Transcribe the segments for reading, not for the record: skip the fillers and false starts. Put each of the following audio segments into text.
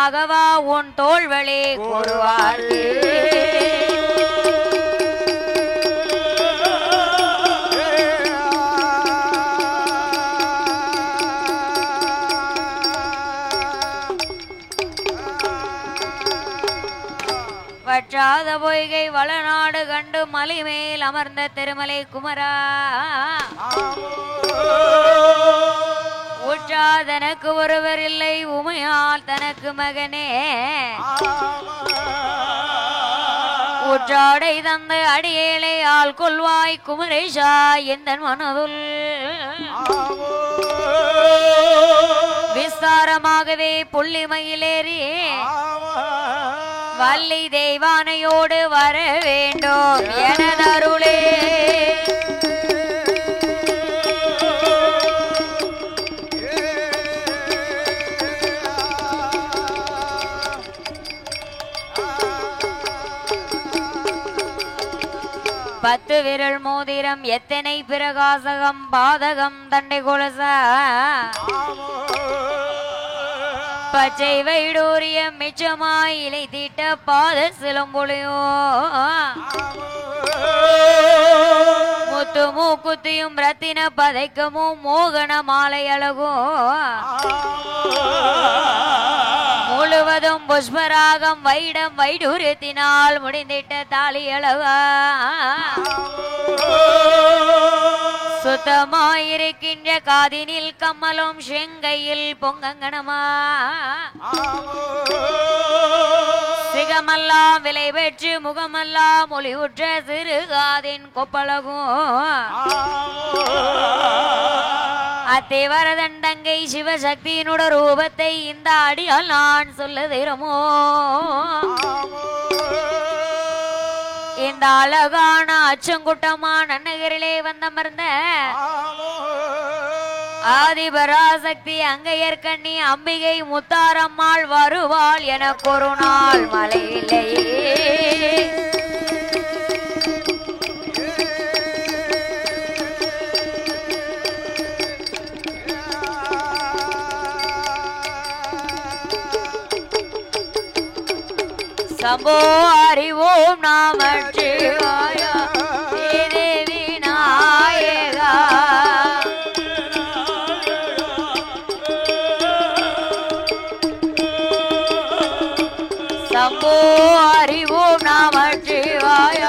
ராகவா உன் தோள்வழி கூறுவார்க்கு வற்றாத பொய்கை வளநாடு கண்டு மலை மேல் அமர்ந்த திருமலை குமரா உற்றா தனக்கு ஒருவர் இல்லை உமையால் தனக்கு மகனே உற்றாடை தந்த அடியேளை ஆள் கொள்வாய் குமரேஷா எந்த மனதுள் விஸ்தாரமாகவே புள்ளிமயிலேறி வள்ளி தெய்வானையோடு வர வேண்டும் எனதருளே பத்து விரல் மோதிரம் எத்தனை பிரகாசகம் பாதகம் தண்டை கொலச பச்சை வைடூரியம் மிச்சமாய் இலை தீட்ட பாத சிலம்பொழியோ முத்து மூக்குத்தியும் ரத்தின பதைக்கமும் மோகன மாலை அழகோ முழுவதும் புஷ்பராகம் வைடம் வைடூரியத்தினால் முடிந்திட்ட தாலி அழகா சுத்தமாயிருக்கின்ற காதினில் கம்மலும் செங்கையில் பொங்கங்கணமா சிகமெல்லாம் விலை பெற்று முகமெல்லாம் மொழிவுற்ற சிறுகாதின் கொப்பளகும் அத்தேவரதன் தங்கை சிவசக்தியினுட ரூபத்தை இந்த அடியால் நான் சொல்ல தீரமோ இந்த அழகான அச்சங்குட்டமான நகரிலே வந்தமர்ந்த ஆதிபராசக்தி அங்கையர்கண்ணி அம்பிகை முத்தாரம்மாள் வருவாள் எனக்கு ஒரு நாள் மலையிலேயே சம்போ அறிவோம் நாமச்சிவாய தேவி நாயகா சம்போ அறிவோம் நாமச்சிவாய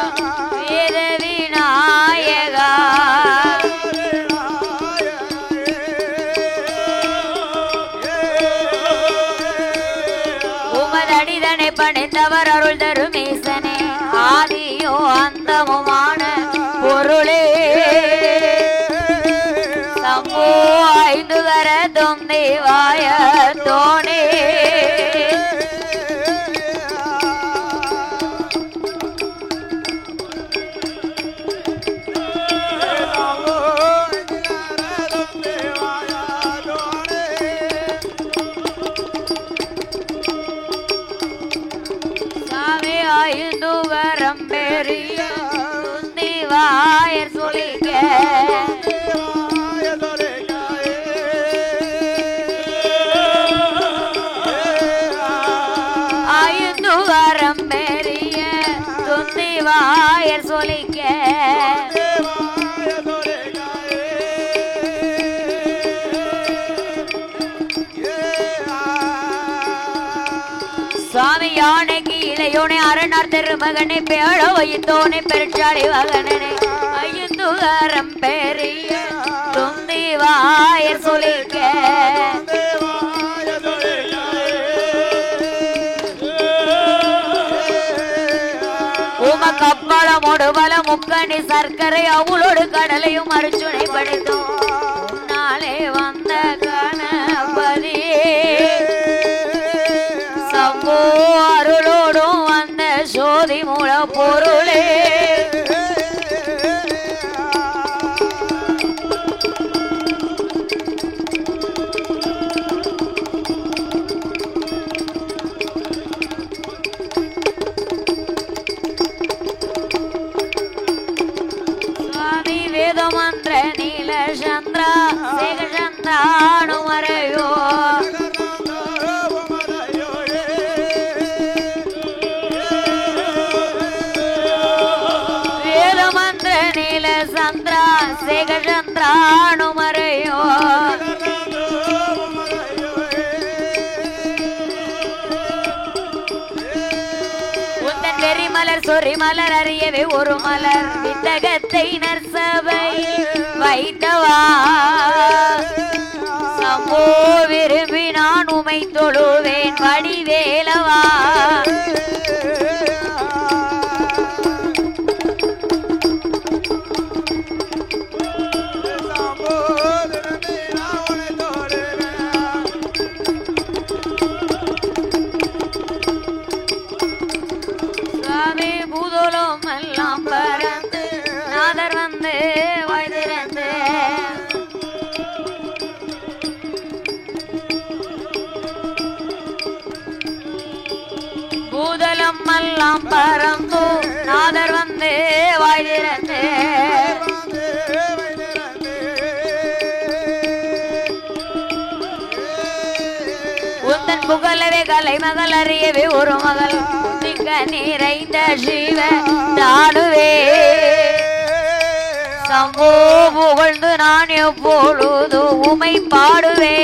தேவி நாயகா உமதடிதனை பணிந்தவர் அருள் தருமேசனே ஆதியோ அந்தமுமான பொருளே சம்போ ஐந்து கரதும் தேவாய தோனே ஐந்துகரம் பெரிய தேவாயர் சொல்லிக்க ஐந்துகரம் பெரிய தேவாயர் சொல்லிக்க சுவாமி யானைக்கு இளையோனே அரணார் திருமகனை பேழ வைத்தோனே பெருச்சாளி மகனே ஐந்துகரம் பெரிய துந்திவாயர் சொல்லிக்க உமக்கப்பளமோடு பல முக்கணி சர்க்கரை அவளோடு கடலையும் அரிச்சுனை படித்தோம் நாளே வந்த கணபதியே சம்போ அருளோடும் வந்த சோதி மூல பொருளே சுவாமி வேதமந்திர நீல நின்றானும் மறையோ உந்தன் வெறிமலர் சொறிமலர் அறியவே ஒரு மலர் வித்தகத்தை நற்சபை வைத்தவா சம்போ விரும்பி நான் உமை தொழுவேன் வடிவேலவா சுவாமி பூதோலம் எல்லாம் பறந்து நாதர் வந்து வாழ்ந்திருந்து பூதலம் எல்லாம் பறந்து நாதர் வந்து வாழ்ந்திருந்து உந்தன் புகழவே கலை மகள் அறியவே ஒரு மகள் திங்க நிறைந்த சிவ தாடுவே சம்போ புகழ்ந்து நான் எப்பொழுது உமை பாடுவே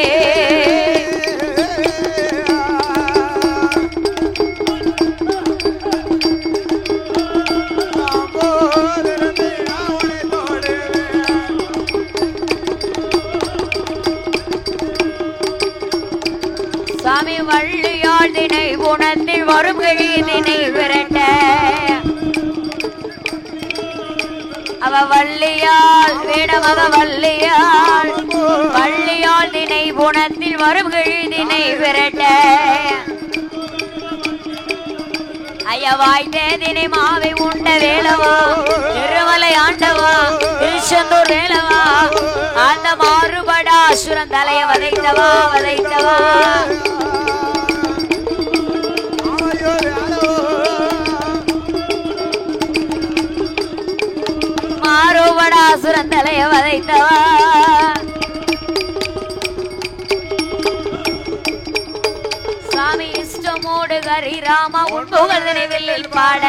சாமி வள்ளியாள் தினை குணத்தில் வரும் கிழிதினை விரட்ட அவ வள்ளியாள் வேடமக வள்ளியாள் வள்ளியாள் தினை குணத்தில் வரும் கிழிதினை விரட்ட ஐயா வாய்த்தே தினை மாவை உண்ட வேலவா திருமலை ஆண்டவா திருச்செந்தூர் வேலவா அந்த மாறுபடா அசுரன் தலைய வதைத்தவா வதைத்தவா மாறுபடா அசுரன் தலைய வதைத்தவா சாமி இஷ்டமோடு கரி ராமா உண்புகள் நினைவில் பாட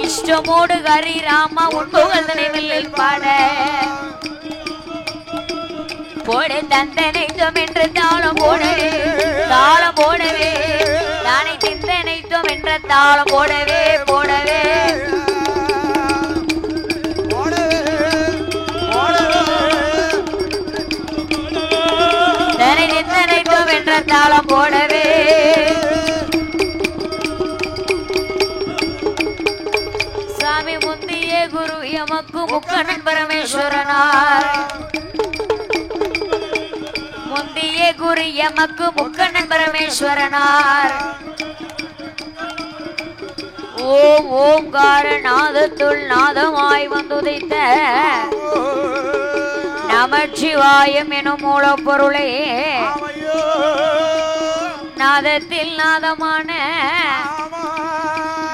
இஷ்டமோடு கரி ராமா உண்புகள் நினைவில் பாட போடு தந்தனைத்தோம் என்று தாளம் போடவே தாளம் போடவே தானை திந்தனைத்தோம் என்ற தாளம் போடவே போடவே தானை திந்தனைத்தோம் என்ற தாளம் போடவே சாமி முந்திய குரு எமக்கு முக்கண்ணன் பரமேஸ்வரனார் முந்திய குரு எமக்கு முக்கண்ணன் பரமேஸ்வரனார் ஓம் ஓம்கார நாதத்துள் நாதமாய் வந்துதைத்த நமச்சிவாயம் எனும் மூலப்பொருளே நாதத்தில் நாதமான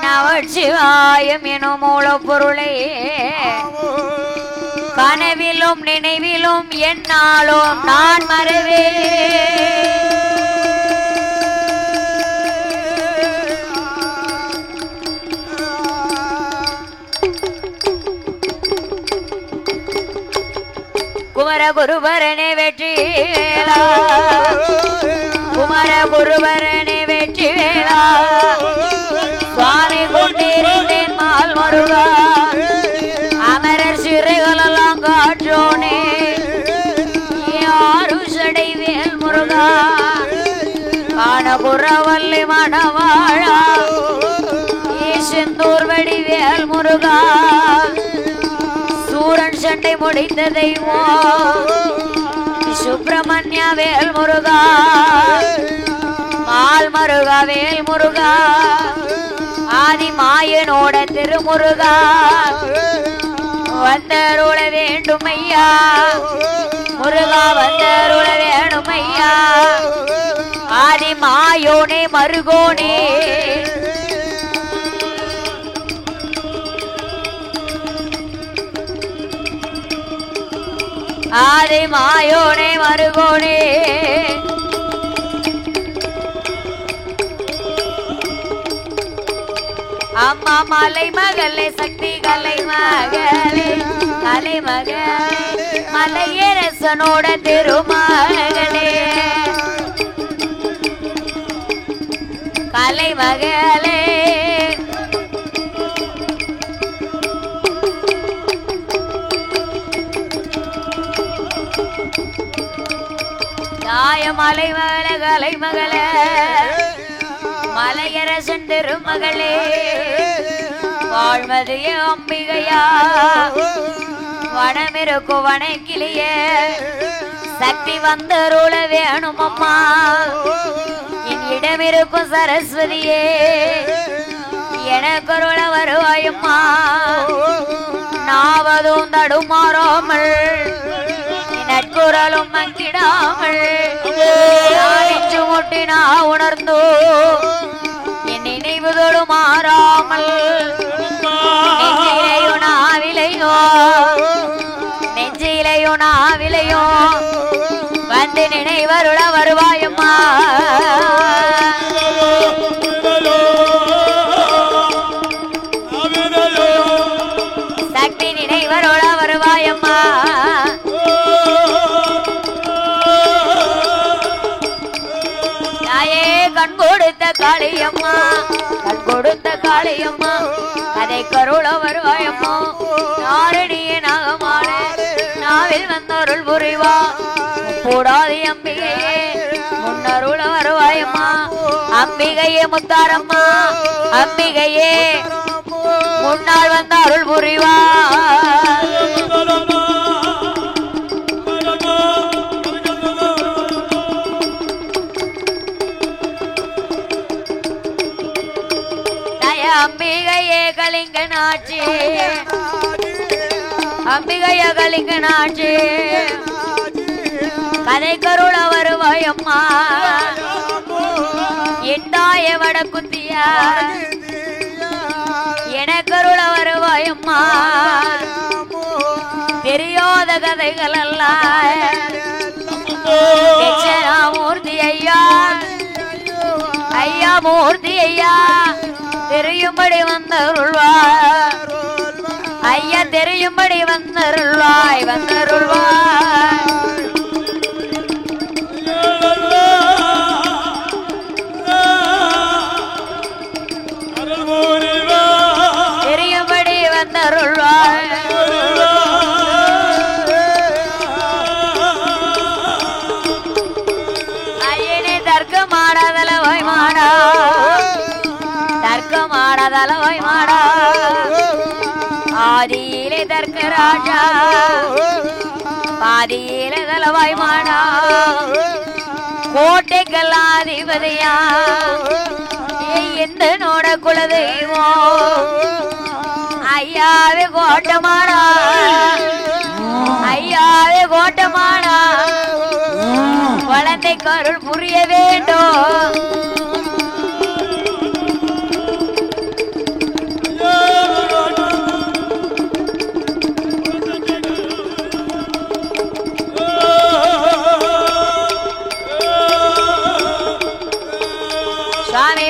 நமச்சிவாயம் எனும் மூலப்பொருளே கனவிலும் நினைவிலும் என்னாலும் நான் மறவே குமர குருபரனே வெற்றி வேளா குமர குருபரனே வெற்றி வேளா சுவாமி கொண்டிருந்தேன் மால் மருகா அமரர் சிறைகளெல்லாம் காற்றோனே யாரு சடை வேல் முருகா காணபுரவல்லி மணவாழா செந்தூர் வடி வேல் முருகா சூரன் சண்டை முடித்த தெய்வம் சுப்பிரமணிய வேல் முருகா மால் மருகா வேல் முருகா ஆதி மாயனோட திருமுருகா வந்தருள வேண்டும் ஐயா முருகா வந்தருள வேண்டும் ஐயா ஆதி மாயோனே மருகோனே ஆதி மாயோனே மருகோனே அம்மா மலை மகளே சக்தி கலை மகளே மலைமகளே மலையரசனோட திருமகளே கலைமகளே மலைமகளே கலைமகளே மலையரசன் திருமகளே வாழ்மதிய அம்பிகையா வனமிருக்கு வனக்கிளியே சக்தி வந்தருள வேணும் அம்மா என் இடமிருக்கும் சரஸ்வதியே எனக்கருள வருவாயம்மா நாவதும் தடுமாறாமல் நட்புறலும் மங்கிடாமல் முட்டி நான் உணர்ந்தோ என் நினைவுதோடு மாறாமல் நெஞ்சிலையோ நாவிலையோ நெஞ்சிலையோ நாவிலையோ வந்து நினைவருள வருவாயம்மா சக்தி நினைவருள வருவாயம்மா கண் கொடுத்த காளியம்மா கண் கொடுத்த காளியம்மா அதை கருள வருவாயம்மா நாரடிய நாகமானே நாவில் வந்தருள் புரிவா கூடாதி அம்பிகையே முன்னருள வருவாயம்மா அம்பிகையே முத்தாரம்மா அம்பிகையே முன்னால் வந்த அருள் புரிவா அம்பிகையே கலிங்க நாட்சி அம்பிகைய கலிங்க நாட்சி கதை கருள வருவாயம்மா எட்டாய வடக்குத்தியா எனக்கருள வருவாயம்மா தெரியாத கதைகள் எல்லாம் மூர்த்தி ஐயா ஐயா மூர்த்தி ஐயா தெரியும்படி வந்தருள்வாய் ஐயா தெரியும்படி வந்தருள்வாய் வந்தருள்வாய் தெரியும்படி வந்தருள்வாய் ஐயனே தர்க்கமாடாதல வாய் மாடா தர்க்கமாடாதலவாய் மாடா ஆதியிலே தர்க்க ராஜா பாதியிலே தலவாய் மாடா கோட்டைக்கெல்லாம் அதிபதியா எந்த நோட குலதெய்வம் ஐயாவே கோட்டமாடா ஐயாவே கோட்டமாடா குழந்தை கருள் புரிய வேண்டும்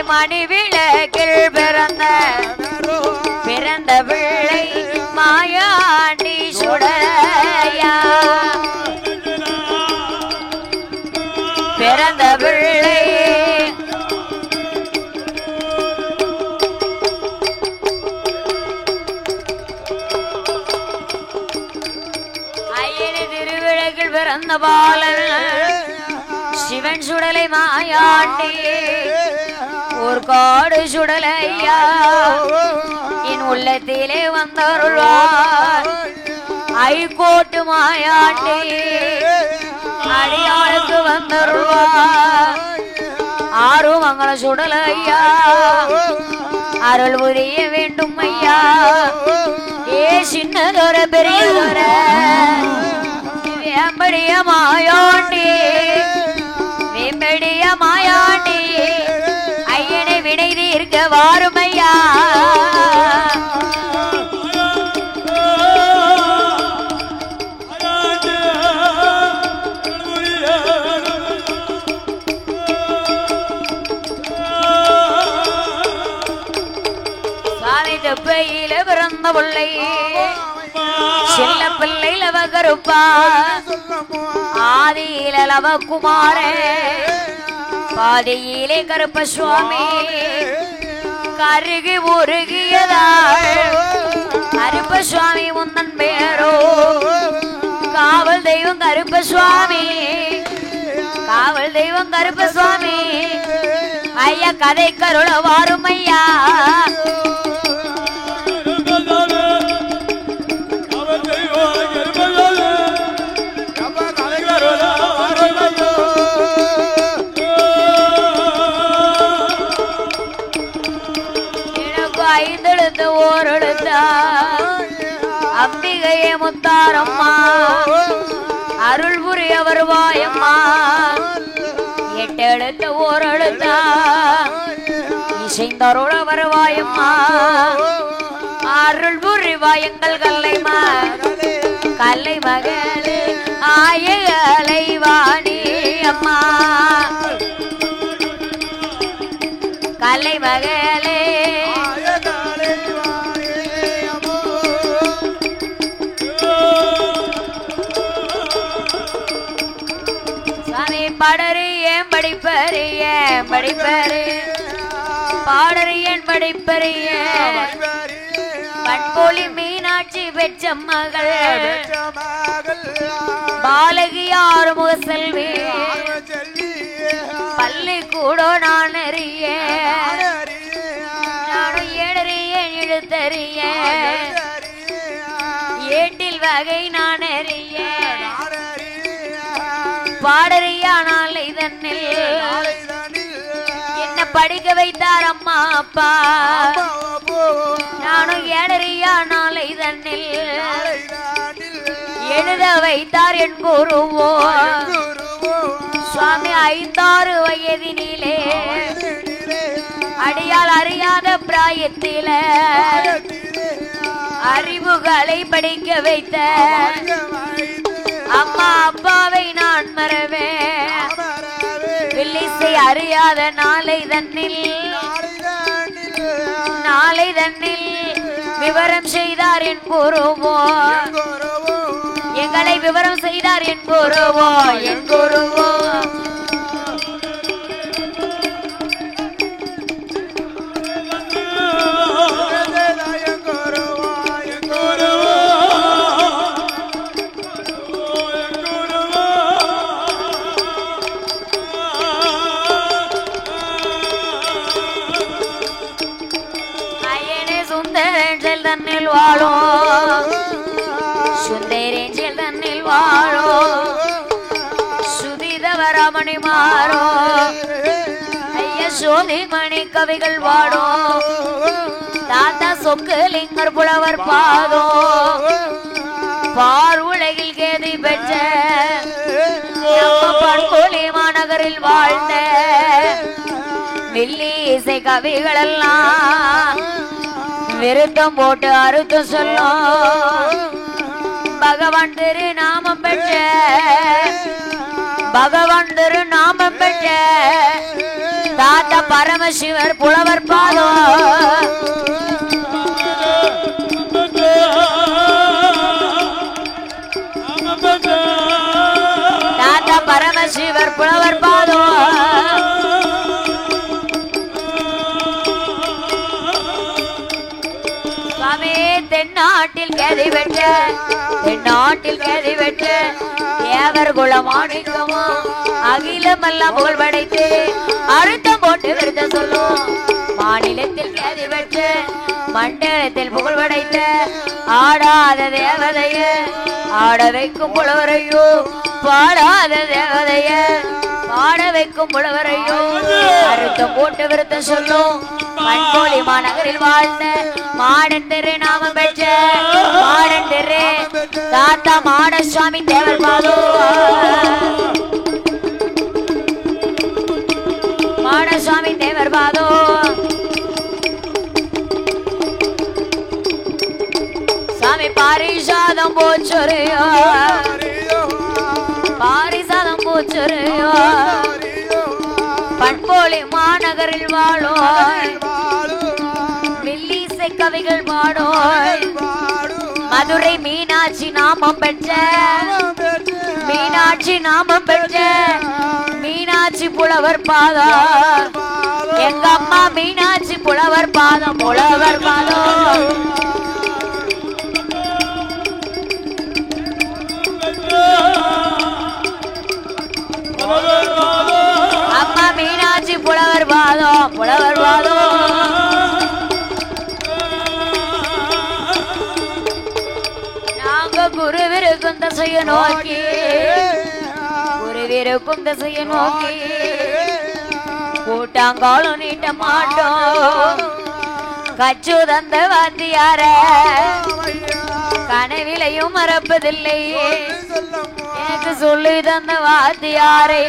மணி விளக்கில் பிறந்த பிள்ளை மாயாண்டி சுடலையா பிறந்த பிள்ளை ஐயனி திருவிளக்கில் பிறந்த பாலன் சிவன் சுடலை மாயாண்டி ஒரு காடு சுடலையா என் உள்ளத்திலே வந்தருள்வார் ஐகோட்டு மாயாண்டி அடியாளுக்கு வந்தருள்வார் ஆறு மங்கள சுடலையா அருள் புரிய வேண்டும் ஐயா ஏ சின்னதொர பெரியதொர வேம்படிய மாயாண்டி வேம்படிய மாயாண்டி ஐயனை வினை தீர்க்க வாருமையா சாலை தெப்பையில பிறந்த பிள்ளை செல்ல பிள்ளை லவ கருப்பா ஆதியில லவ குமாரே பாதியிலே கருப்ப சுவாமி கருகி உருகியதா கருப்ப சுவாமி முந்தன் பேரோ காவல் தெய்வம் கருப்ப சுவாமி காவல் தெய்வம் கருப்ப சுவாமி ஐயா கதை கருள வாரும் ஐயா எனக்கு 5 எழுத்து ஓர் எழுத்தா அம்பிகையே முத்தாரம்மா அருள் புரிய வருவாயம்மா 8 எழுத்து ஓர் எழுத்தா இசைந்தருள வருவாயம்மா அருள் புரிவாயங்கள் கல்லை மகளே ஆயலை வாணி அம்மா கல்லை மகளே சாமி பாடறியேன் படிப்பறியேன் பாடறியேன் படிப்பறியேன் பண்பொழி மீனாட்சி பெற்ற மகள் பாலகியார் முக செல்வி பள்ளி கூட நான் அறியேன் நானும் ஏடறியேன் இழுத்தறியேன் ஏட்டில் வகை நான் அறியேன் பாடறியா நாளை தன்னில் என்ன படிக்க வைத்தார் அம்மா அப்பா நானும் ஏடறியா நாளை தன்னில் எழுத வைத்தார் என் குருவோ சுவாமி 5-6 வயதினிலே அடியால் அறியாத பிராயத்தில அறிவுகளை படிக்க வைத்த அம்மா அப்பாவை நான் மறவேன் வில்லிசை அறியாத நாளை தன்னில் விவரம் செய்தார் என் குருவோ எங்களை விவரம் செய்தார் என் குருவோ தன்னில் வாழும் சுந்தரேஞ்சல் தன்னில் வாழும் சுதிதவரமணி மாறோ ஐயா சோதி மணி கவிகள் வாடும் தாத்தா சொக்கலிங்கர் புலவர் பாதோ பார் உலகில் கேதி பெற்ற பண்பொழி மாநகரில் வாழ்ந்த வில்லி இசை கவிகள் எல்லாம் விருத்தம் போட்டு அறுத்தம் சொல்லும் பகவான் திரு நாமம் பெற்ற தாத்தா பரமசிவர் புலவர் பாதோ தாத்தா பரமசிவர் புலவர் பாதோ தென்னாட்டில் கேதி வெற்ற ஏவர் குலமாணிக்கமோ அகிலமெல்லாம் புகழ் படைத்து அழுத்தம் போட்டு விருத சொல்லும் மாநிலத்தில் கேதி வெற்ற மண்டலத்தில் புகழ் படைத்த ஆடாத தேவதைய ஆட வைக்கும் புலவரையோ பாடாத தேவதைய பாட வைக்கும் புலவரையோ அழுத்தம் போட்டு விருத சொல்லும் பண்பொழி மாநகரில் வாழ்ந்த மாடன் திரு நாமம் பெற்ற மாடன் திரு தாத்தா மாட சுவாமி தேவர் பாதோ மாட சுவாமி தேவர் பாதோ சாமி பாரிசாதம் போச்சுரையோ பண்பொழி மாநகரில் வாழும் வில்லிசை கவிகள் பாடும் மது மதுரை மீனாட்சி நாமம் பெற்ற மீனாட்சி நாமம் பெற்ற மீனாட்சி புலவர் பாதம் எங்க அம்மா மீனாட்சி புலவர் பாதம் புலவர் பாதம் அம்மா மீனாட்சி புலவர் பாதம் புலவர் பாதம் நாங்க குருவிருக்கும் திசையை நோக்கி குருவிருக்கும் திசையை நோக்கி கூட்டாங்காலும் நீட்ட மாட்டோம் கச்சு தந்த வாத்தியார கனவிலையும் மறப்பதில்லை எனக்கு சொல்லி தந்த வாத்தியாரை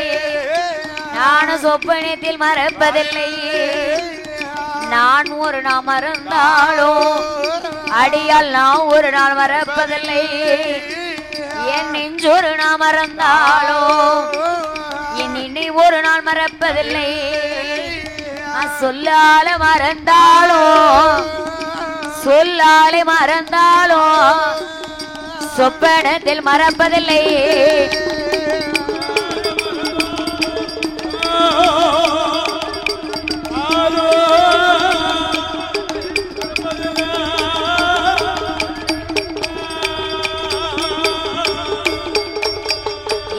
நானும் சொப்பனத்தில் மறப்பதில்லை நான் ஒரு நாள் மறந்தாலும் அடியால் நான் ஒரு நாள் மறப்பதில்லை என் நெஞ்சொரு நாள் மறந்தாலும் என் இனி ஒரு நாள் மறப்பதில்லை சொல்லால மறந்தாலும் சொல்லாலே மறந்தாலும் சொப்பனத்தில் மறப்பதில்லை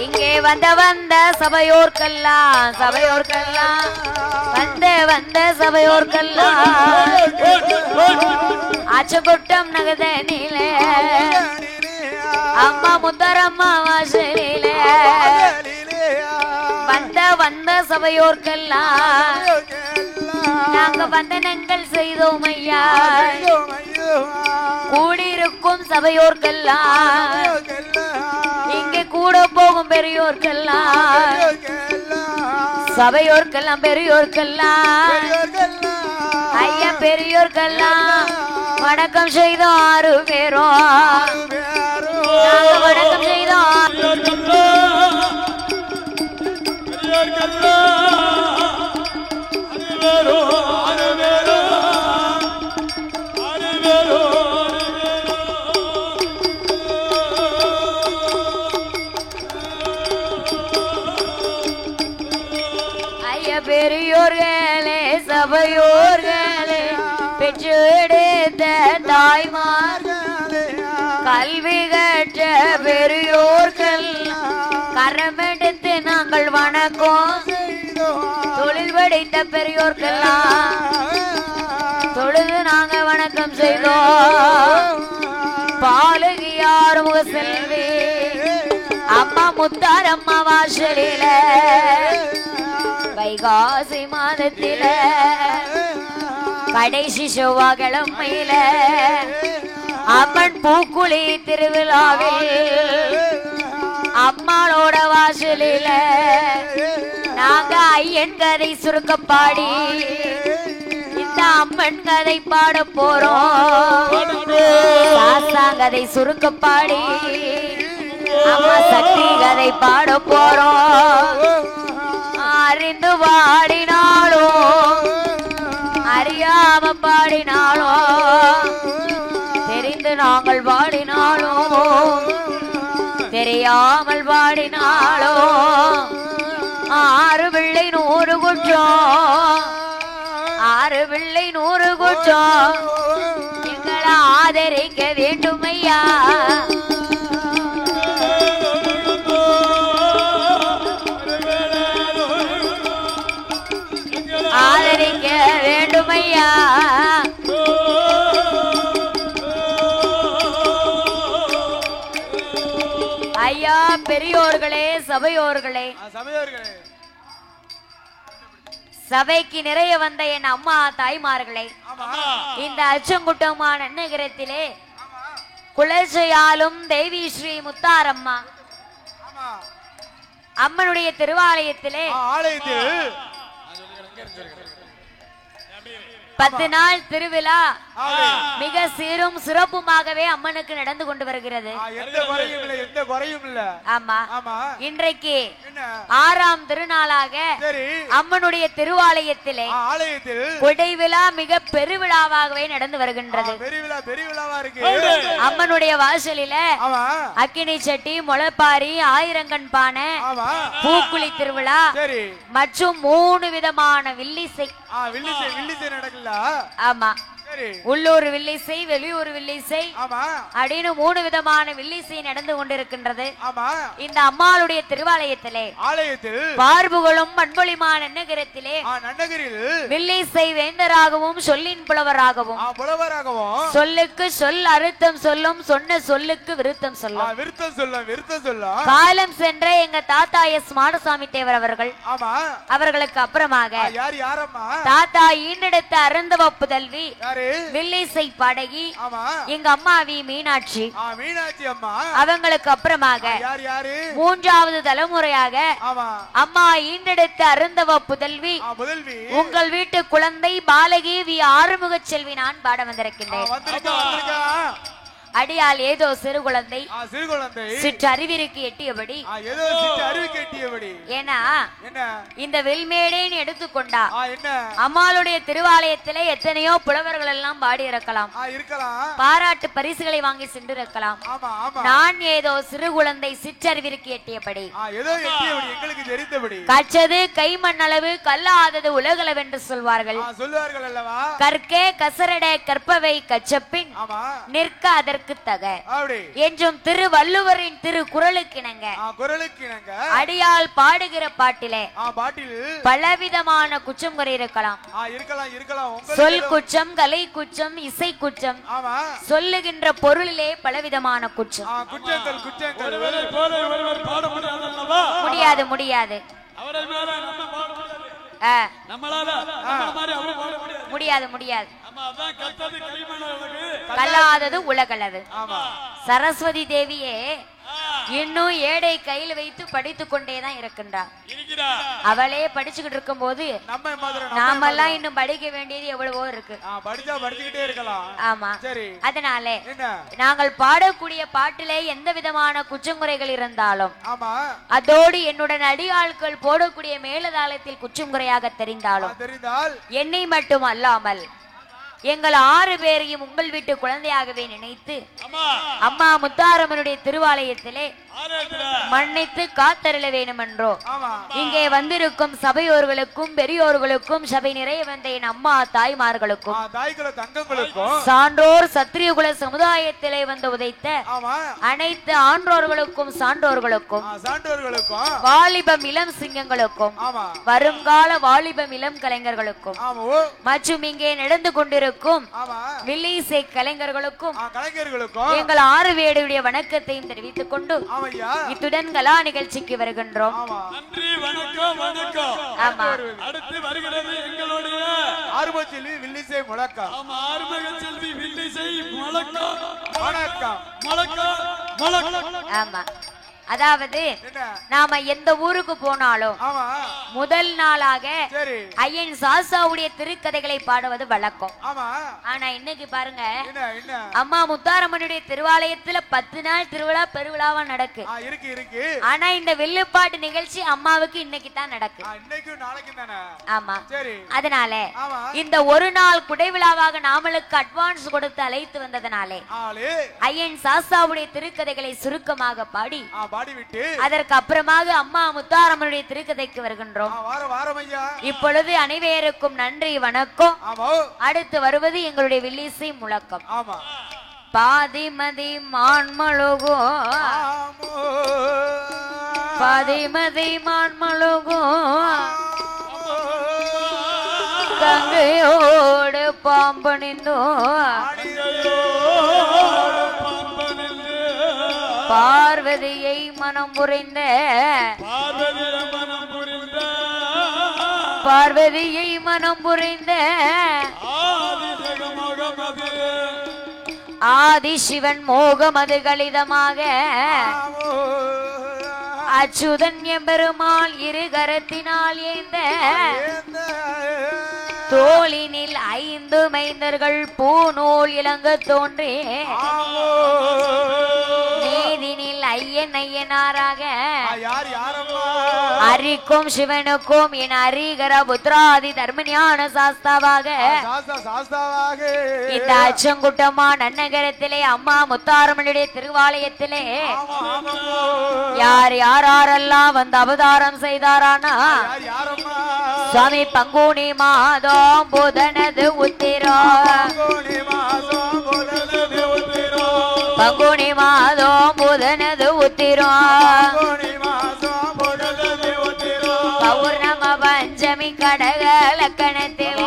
இங்கே வந்த சபையோர்க்கெல்லாம் வந்த சபையோர்க்கெல்லாம் அச்சகுட்டம் நகதனில அம்மா முத்தரம்மா வாசலில வந்த சபையோர்க்கெல்லாம் நாங்க வந்தனங்கள் செய்தோம் ஐயா கூடியிருக்கும் சபையோர்க்கெல்லாம் இங்கே கூட போகும் பெரியோர்க்கெல்லாம் சபையோர்க்கெல்லாம் பெரியோர்க்கெல்லாம் ஐயா பெரியோர்க்கெல்லாம் வணக்கம் செய்தோம் 6 பேரும் வணக்கம் செய்தோம் பெரியோர்களே சபையோர்களே பெற்றெடுத்த தாய்மார்களே கல்வி கற்ற பெரியோர்கள் கரமெடுத்து நாங்கள் வணக்கம் தொழில் படைத்த பெரியோர்கள்லாம் தொழுது நாங்க வணக்கம் செய்தோம் பாலகியார் முக செல்வி அம்மா முத்தாரம்மா வாசலில வைகாசி மாதத்தில கடைசி செவ்வாய்க்கிழமையில அம்மன் பூக்குழி திருவிழாவில் அம்மாளோட வாசலில நாங்க ஐயன் கதை சுருக்க பாடி இந்த அம்மன் கதை பாட போறோம் சாஸ்தாங்கதை சுருக்க பாடி அம்மா சக்தி கதை பாட போறோம் அறிந்து பாடினாலும் அறியாம பாடினாலும் தெரிந்து நாங்கள் பாடினாலும் தெரியாமல் பாடினாலும் 6 பிள்ளை 100 குற்றம் 6 பிள்ளை 100 குற்றம் எங்களை ஆதரிக்க வேண்டும் ஐயா ஆதரிக்க வேண்டும் ஐயா ஐயா பெரியோர்களே சபையோர்களே சபைக்கு நிறைய வந்த என் அம்மா தாய்மார்களே இந்த அச்சங்குட்டமான நகரத்திலே குலசையாலும் தேவி ஸ்ரீ முத்தாரம்மா அம்மனுடைய திருவாலயத்திலே 10 நாள் திருவிழா மிக சீரும் சிறப்புமாகவே அம்மனுக்கு நடந்து கொண்டு வருகிறது. எந்த குறையும் இல்ல. ஆமா, இன்றைக்கு 6ஆம் திருநாளாக அம்மனுடைய திருவாலயத்திலே கொடை விழா மிக பெருவிழாவாகவே நடந்து வருகின்றது. அம்மனுடைய வாசலில அக்கினி சட்டி, முளைப்பாரி, ஆயிரங்கண் பானை, பூக்குழி திருவிழா மற்றும் 3 விதமான வில்லிசை. நடக்கல. ஆமா, உள்ளூர் வில்லிசை, வெளியூர் வில்லிசை அப்படின்னு 3 விதமான வில்லிசை நடந்து கொண்டிருக்கின்றது. இந்த அம்மாளுடைய திருவாலயத்திலே பார்புகளும் பண்பொழிமான நன்னகரத்திலே வில்லிசை வேந்தராகவும் சொல்லின் புலவராகவும் சொல்லுக்கு சொல் அறுத்தம் சொல்லும், சொன்ன சொல்லுக்கு விருத்தம் சொல்லும் காலம் சென்ற எங்க தாத்தா எஸ் மாடசாமி தேவர் அவர்கள். அவர்களுக்கு அப்புறமாக தாத்தா ஈண்டெடுத்த அருந்தவ புதல்வி வில்லிசை பாடகி எங்க அம்மாவி மீனாட்சி. அவங்களுக்கு அப்புறமாக 3வது தலைமுறையாக அம்மா ஈண்டெடுத்த அருந்தவ புதல்வி உங்கள் வீட்டு குழந்தை பாலகி வி ஆறுமுக செல்வி நான் பாட வந்திருக்கின்றேன். அடியால் ஏதோ சிறு குழந்தை சிற்றறிவிற்கு எட்டியபடி. ஏன்னா இந்த வெல்மேடேன்னு எடுத்துக்கொண்டா அம்மாளுடைய திருவாலயத்திலே எத்தனையோ புலவர்கள் எல்லாம் பாடி இருக்கலாம், பாராட்டு பரிசுகளை வாங்கி சென்று இருக்கலாம். நான் ஏதோ சிறு குழந்தை சிற்றறிவிற்கு எட்டியபடி கச்சது கைமண்ணளவு கல்லாதது உலகளவு என்று சொல்வார்கள். கற்கே கசரட கற்பவை கச்சப்பின் நிற்க அதற்கு என்றும் திருவள்ளுவரின் திருக்குறளுக்கிணங்க அடியால் பாடுகிற பாட்டிலே பலவிதமான குற்றம் குறை இருக்கலாம். சொல் குற்றம், கலை குற்றம், இசை குற்றம், சொல்லுகின்ற பொருளிலே பலவிதமான குற்றம். முடியாது முடியாது முடியாது முடியாது. கல்லாதது உலகளவு. சரஸ்வதி தேவியே இன்னும் ஏடை கையில் வைத்து படித்துக் கொண்டேதான் இருக்கின்றார். அவளே படிச்சுக்கிட்டு இருக்கும் போது நாமெல்லாம் இன்னும் படிக்க வேண்டியது எவ்வளவோ இருக்கு. ஆமா, அதனால நாங்கள் பாடக்கூடிய பாட்டிலே எந்த விதமான குற்றங்குறைகள் இருந்தாலும் அதோடு என்னுடன் அடியாட்கள் போடக்கூடிய மேலதாளத்தில் குற்றங்குறையாக தெரிந்தாலும் என்னை மட்டும் அல்லாமல் எங்கள் 6 பேரையும் உங்கள் வீட்டு குழந்தையாகவே நினைத்து அம்மா முத்தாரம்மனுடைய திருவாலயத்திலே மன்னித்து காத்தருள வேண்டும் என்றோ இங்கே வந்திருக்கும் சபையோர்களுக்கும் பெரியோர்களுக்கும் சபை நிறைய வந்த என் அம்மா தாய்மார்களுக்கும் சான்றோர் சத்திரியகுல சமுதாயத்திலே வந்து உதைத்த அனைத்து ஆன்றோர்களுக்கும் சான்றோர்களுக்கும் வாலிபம் இளம் சிங்கங்களுக்கும் வருங்கால வாலிபம் இளம் கலைஞர்களுக்கும் மற்றும் இங்கே நடந்து கொண்டிருக்கும் வில்லிசை கலைஞர்களுக்கும் எங்கள் 6 பேருடைய வணக்கத்தையும் தெரிவித்துக் கொண்டு இத்துடன் கலா நிகழ்ச்சிக்கு வருகின்றோம். நன்றி, வணக்கம், வணக்கம். ஆமா, அடுத்து வருகிறது எங்களுடைய ஆறுமுக செல்வி வில்லிசை முழக்கம். ஆமா, ஆறுமுக செல்வி வில்லிசை முழக்கம். வணக்கம், முழக்கம், முழக்கம். ஆமா, அதாவது நாம எந்த ஊருக்கு போனாலும் முதல் நாளாக ஐயன் சாசாவுடைய திருக்கதைகளை பாடுவது வழக்கம். ஆனா இன்னைக்கு பாருங்க, அம்மா முத்தாரம்மனுடைய திருவாலயத்துல 10 நாள் திருவிழா பெருவிழாவா நடக்கு. ஆனா இந்த வில்லுப்பாட்டு நிகழ்ச்சி அம்மாவுக்கு இன்னைக்கு தான் நடக்கு. ஆமா, அதனால இந்த ஒரு நாள் குடை விழாவாக நாமளுக்கு அட்வான்ஸ் கொடுத்து அழைத்து வந்ததனாலே ஐயன் சாசாவுடைய திருக்கதைகளை சுருக்கமாக பாடி அதற்கு அப்புறமாக அம்மா முத்தாரம்மனுடைய திருக்கதைக்கு வருகின்றோம். இப்பொழுது அனைவருக்கும் நன்றி, வணக்கம். அடுத்து வருவது எங்களுடைய வில்லிசை முழக்கம். பாதிமதி மான்மழுகோ பாதிமதி மான்மழுகோ கங்கையோடு பாம்பணிந்தோ பார்வதியை மனம் புரிந்த பார்வதியை மனம் புரிந்த ஆதிசிவன் மோகமது கலிதமாக அச்சுதன் எம்பெருமாள் 2 கரத்தினால் ஏந்த தோளினில் 5 மைந்தர்கள் பூநூல் இளங்கு தோன்றி நீதினில் ஐயனாராக அரிக்கும் சிவனுக்கும் என் அரிகர புத்திராதி தர்மஞான சாஸ்தாவாக இந்த அச்சங்குட்டமா நன்னகரத்திலே அம்மா முத்தாரம்மனுடைய திருவாலயத்திலே யாரெல்லாம் வந்து அவதாரம் செய்தாரானா சுவாமி பங்குனி மாதம் புதனது உத்திரம் பங்குனி மாதம் புதனது உத்திரம் பௌர்ணம பஞ்சமி கடக லக்கணத்தில்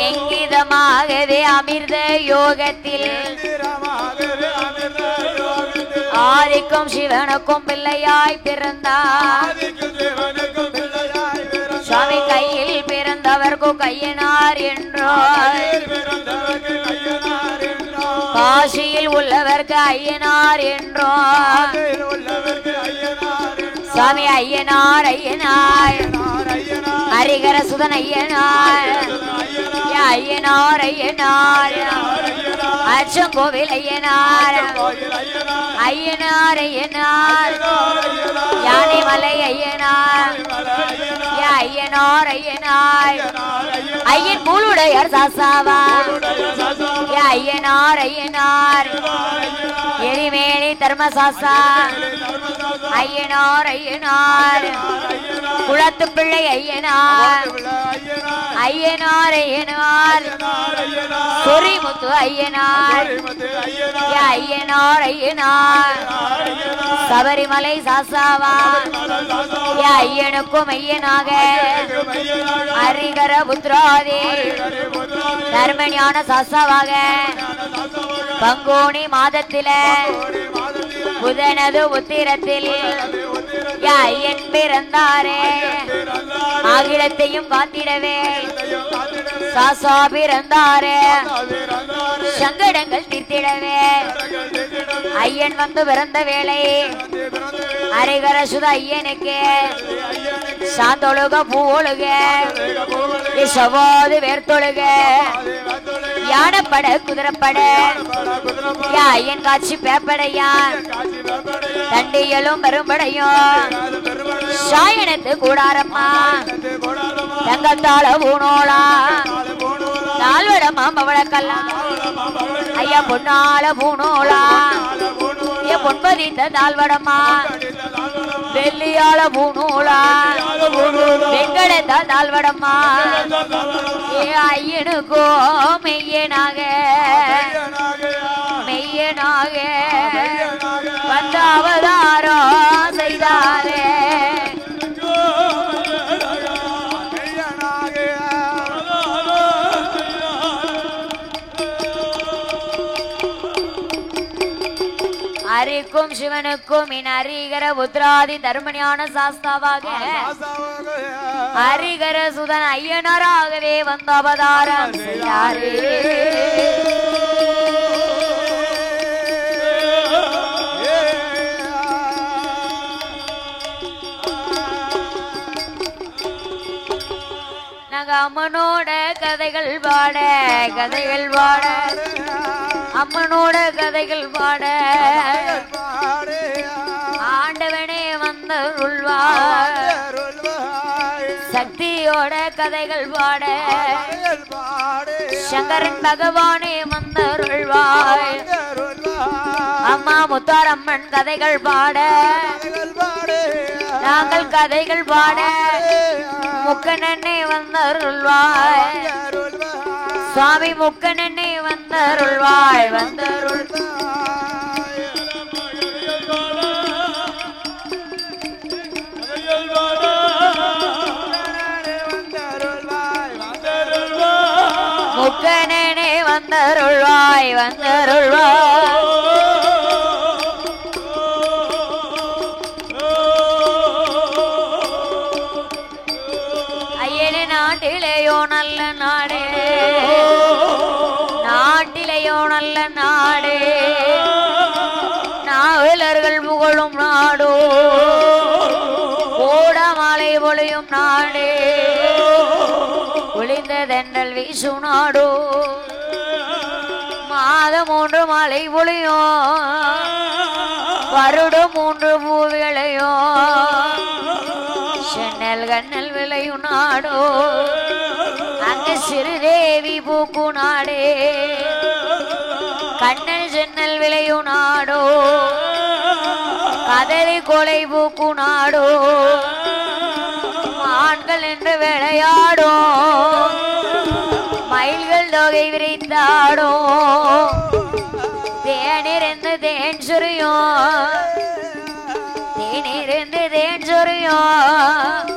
எங்கிதமாகவே அமிர்த யோகத்தில் ஆதிக்கும் சிவனுக்கும் பிள்ளையாய் பிறந்தார் சுவாமி கையில் பிறந்தவர்க்கும் கையனார் என்றோ காசியில் உள்ளவர்க்கு ஐயனார் என்றோ சுவாமி ஐயனார் ஹரிகர சுதன் ஐயனார் அச்சங்கோவில் ஐயனார் யானைமலை ஐயனார் ஐயன் கூழுடையார் சாசாவா ஐயனார் எரிமேனி தர்மசாசா ஐயனார் குளத்து பிள்ளை ஐயனார் சொரிமுத்து ஐயனார் சபரிமலை சாசாவா ஐயனுக்கும் ஐயனாக ஹரிகர புத்திராதி தர்மஞான சாசாவாக பங்குனி மாதத்தில புதனது உத்திரத்தில் ஐயன் பிறந்தாரே அகிலத்தையும் காத்திடவே சாசா பிறந்தாரே சங்கடங்கள் தீர்த்திடவே ஐயன் வந்து பிறந்த வேளை ஹரிகர சுத ஐயனுக்கு சாந்தொழுக பூவொழுக சவாது வேர்த்தொழுக யானப்பட குதிரப்பட ஐயன் காட்சி பேப்படையா தண்டியலும் பெரும்படையும் சாயனத்து கூடாரம்மா தங்கத்தால பூனோளா நால்வடமா பவளக்கல்லாம் ஐயா பொன்னால பூனோளா பொன்பதித்த தாழ்வடமா வெள்ளியால பூனோளா வெங்கடத்த தாழ்வடமா ஐயனுக்கோ மெய்யனாக வந்த அவதாரம் செய்தாரே ஹரிக்கும் சிவனுக்கும் என் ஹரிகர புத்திராதி தர்மஞான சாஸ்தாவாக ஹரிகர சுதன் ஐயனாராகவே வந்த அவதாரம் செய்தாரே அம்மனோட கதைகள் பாட அம்மனோட கதைகள் பாட ஆண்டவனே வந்தருள்வார் சக்தியோட கதைகள் பாட சங்கரன் பகவானே வந்தருள்வார் அம்மா முத்தாரம்மன் கதைகள் பாட நாங்கள் கதைகள் பாட முக்கனே வந்தருள்வாய் சுவாமி முக்கனே வந்தருள்வாய் முக்கனே வந்தருள்வாய் நாட்டிலேயோ நல்ல நாடே நாவலர்கள் புகழும் நாடோ கோடமாலை பொழியும் நாடே வீசுனாடோ மாதம் 3 மழை பொழியும் வருடம் 3 பூவிளையும் சென்னல் கண்ணல் விளையும் நாடோ அங்கு சிறுதேவி பூக்கு நாடே கண்ணல் சென்னல் விளையும் நாடோ கதறி கொலை பூக்கு நாடோ ஆண்கள் என்று விளையாடோ மயில்கள் தொகை விரித்தாடோ தேனிருந்து தேன் சுரியும் தேனிருந்து தேன் சுரியும்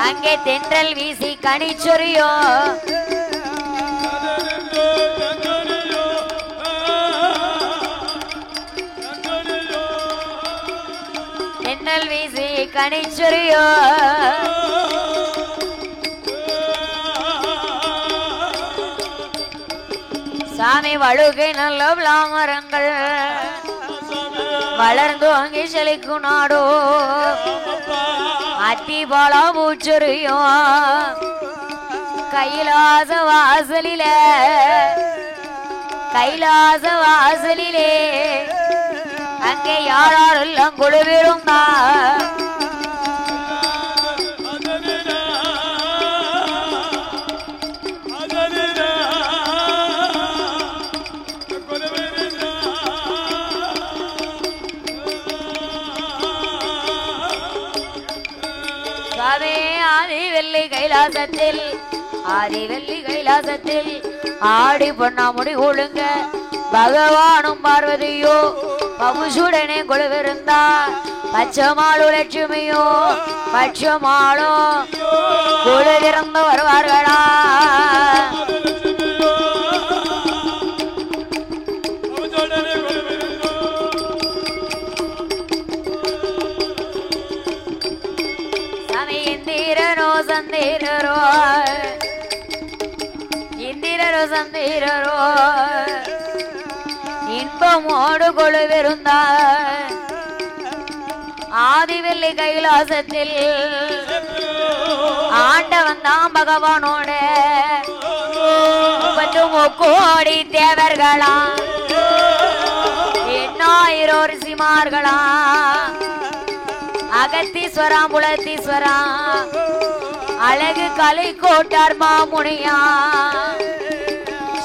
அங்கே தென்றல் வீசி கனி சுரியும் தென்றல் வீசி கனி சுரியும் சாமி வழுகை நல்ல விளாமரங்கள் வளர்ந்து அங்கே செழிக்கும் நாடோ அத்தி பாலா பூச்சொரியும் கைலாச வாசலிலே அங்கே யாரெல்லாம் குழுவிருந்தா ஆதிவெள்ளி கைலாசத்தில் ஆடி பொன்னா முடி கொழுங்க பகவானும் பார்வதியோ பபுசுடனே கொழுவிருந்தா பச்சமாளு லட்சுமியோ பட்சமாளோ கொழுவிருந்து வருவார்களா சந்தீரரோ இன்பமோடு கொழுவிருந்தார் ஆதிவெள்ளி கைலாசத்தில் ஆண்டவன் தான் பகவானோட 33 கோடி தேவர்களா 8000 ரிஷிமார்களா அகத்தீஸ்வரா புலத்தீஸ்வரா அழகு கலை கோட்டார் மாமுனியா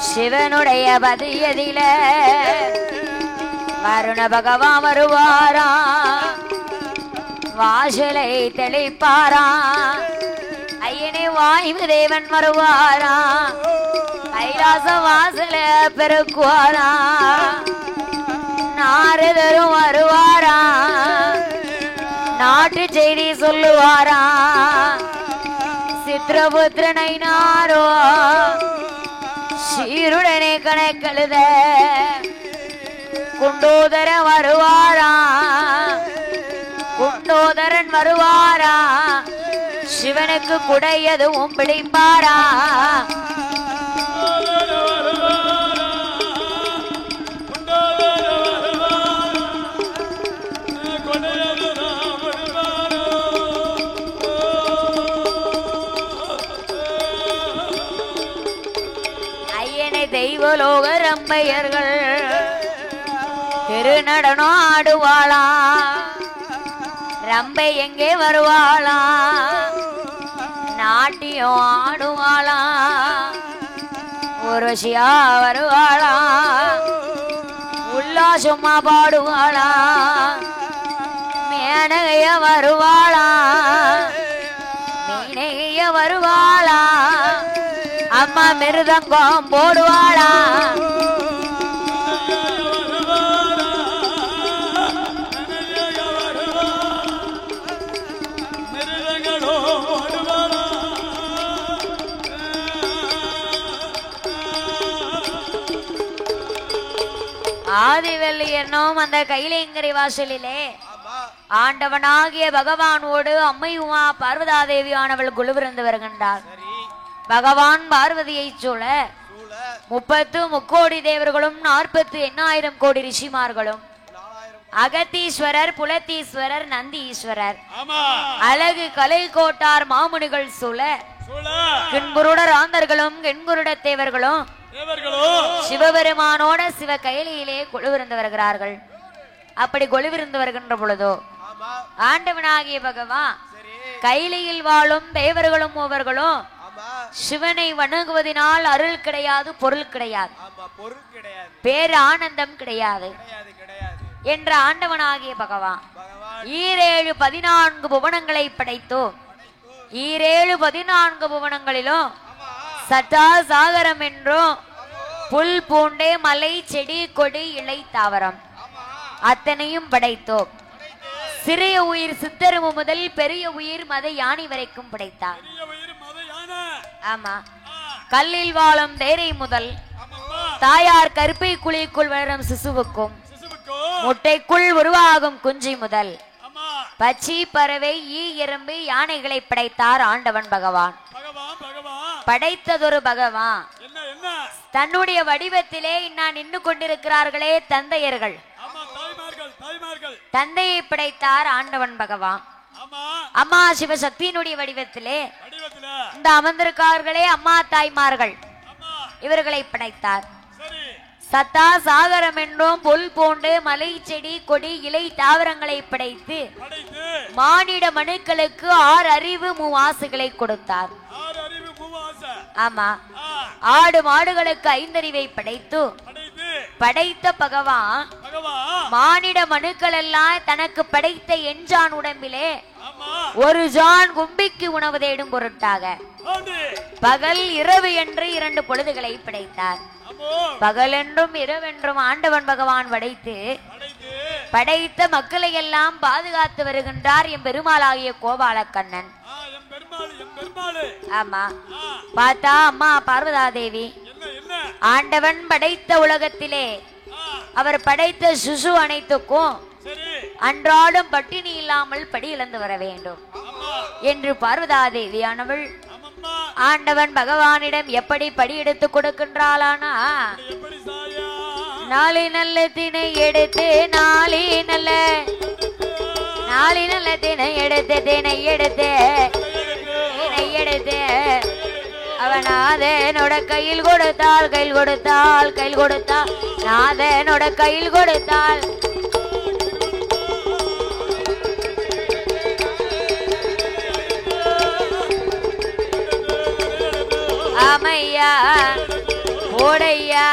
சிவனுடைய பதியதில வருண பகவான் வருவாரா வாசலை தெளிப்பாரா ஐயனை வாய்வு தேவன் வருவாரா கைலாச வாசல பெருக்குவாரா நாரதரும் வருவாரா நாட்டு செய்தி சொல்லுவாரா சித்திரபுத்திரனை நாரோ சீருடனே கணக்கழுத குண்டோதரன் வருவாரா குண்டோதரன் வருவாரா சிவனுக்கு குடை எதுவும் பிடிப்பாரா தெய்வலோக ரம்பையர்கள் திருநடனம் ஆடுவாளா ரம்பை எங்கே வருவாளா நாட்டியம் ஆடுவாளா உருஷியா வருவாளா உல்லாசமா பாடுவாளா மேனகைய வருவாளா மீனகைய வருவாளா அம்மா மிருதங்கம் போடுவாளா ஆதிவெள்ளி என்னும் அந்த கைலேங்கரை வாசலிலே ஆண்டவனாகிய பகவானோடு அம்மை உமா பார்வதாதேவியானவள் குழுவிருந்து வருகின்றார். பகவான் பார்வதியை சூழ 33 கோடி தேவர்களும் 48,000 கோடி ரிஷிமார்களும் அகத்தீஸ்வரர் புலத்தீஸ்வரர் நந்தீஸ்வரர் அழகு கலை கோட்டார் மாமுனிகள் சூழ கிண்புருட ராந்தர்களும் கிண்குருட தேவர்களும் சிவபெருமானோட சிவ கையிலே கொலுவிருந்து வருகிறார்கள். அப்படி கொலுவிருந்து வருகின்ற பொழுதோ ஆண்டவனாகிய பகவான் கையிலையில் வாழும் தேவர்களும் மூவர்களும் சிவனை வணங்குவதனால் அருள் கிடையாது, பொருள் கிடையாது, பேர் ஆனந்தம் கிடையாது என்ற ஆண்டவனாகிய பகவான் 14 புவனங்களை படைத்தோம். 14 புவனங்களிலும் சட்டா சாகரம் என்றும் புல் பூண்டே மலை செடி கொடி இலை தாவரம் அத்தனையும் படைத்தோம். சிறிய உயிர் சித்தரும முதல் பெரிய உயிர் மத யானை வரைக்கும் படைத்தார். ஆமா, கல்லில் வாழும் தேரை முதல் தாயார் கருப்பை குழிக்குள் வளரும் சிசுவுக்கும் முட்டைக்குள் உருவாகும் குஞ்சி முதல் பச்சி பறவை ஈ எறும்பு யானைகளை படைத்தார் ஆண்டவன் பகவான். படைத்ததொரு பகவான் தன்னுடைய வடிவத்திலே நான் நின்று கொண்டிருக்கிறார்களே தந்தையர்கள், தந்தையை படைத்தார் ஆண்டவன் பகவான். அம்மா சிவசக்தியினுடைய வடிவத்திலே இந்த அமர்ந்திருக்கார்களே அம்மா தாய்மார்கள், இவர்களை படைத்தார். சத்தா சாகரம் என்றும் புல் பூண்டு மலை செடி கொடி இலை தாவரங்களை படைத்து மானிட மனுக்களுக்கு 6 அறிவு 3 ஆசைகளை கொடுத்தார். ஆமா, ஆடு மாடுகளுக்கு 5 அறிவை படைத்து படைத்த பகவான் மானிட மனுக்கள் எல்லாம் தனக்கு படைத்த எஞ்சான் உடம்பிலே ஒரு ஜான் கும்பிக்கு உணவு தேடும் பொருட்டாக பகல் இரவு என்று 2 பொழுதுகளை படைத்தார். பகல் என்றும் இரவென்றும் ஆண்டவன் பகவான் படைத்த மக்களை எல்லாம் பாதுகாத்து வருகின்றார் என் பெருமாளாகிய கோபாலக்கண்ணன். ஆமா, பார்த்தா அம்மா பார்வதா தேவி ஆண்டவன் படைத்த உலகத்திலே அவர் படைத்த சிசு அனைத்துக்கும் அன்றாடம் பட்டினி இல்லாமல் படி இழந்து வர வேண்டும் என்று பார்வதா தேவியானவள் ஆண்டவன் பகவானிடம் எப்படி படி எடுத்து கொடுக்கின்றாளானா, நாளை நல்ல தினை எடுத்து நாளை நல்ல தினை எடுத்து தினை எடுத்து தினை எடுத்து அவன் நாதனோட கையில் கொடுத்தாள் கையில் கொடுத்தாள் கையில் கொடுத்தாள் நாதனோட கையில் கொடுத்தாள். ஆமையா ஓடையா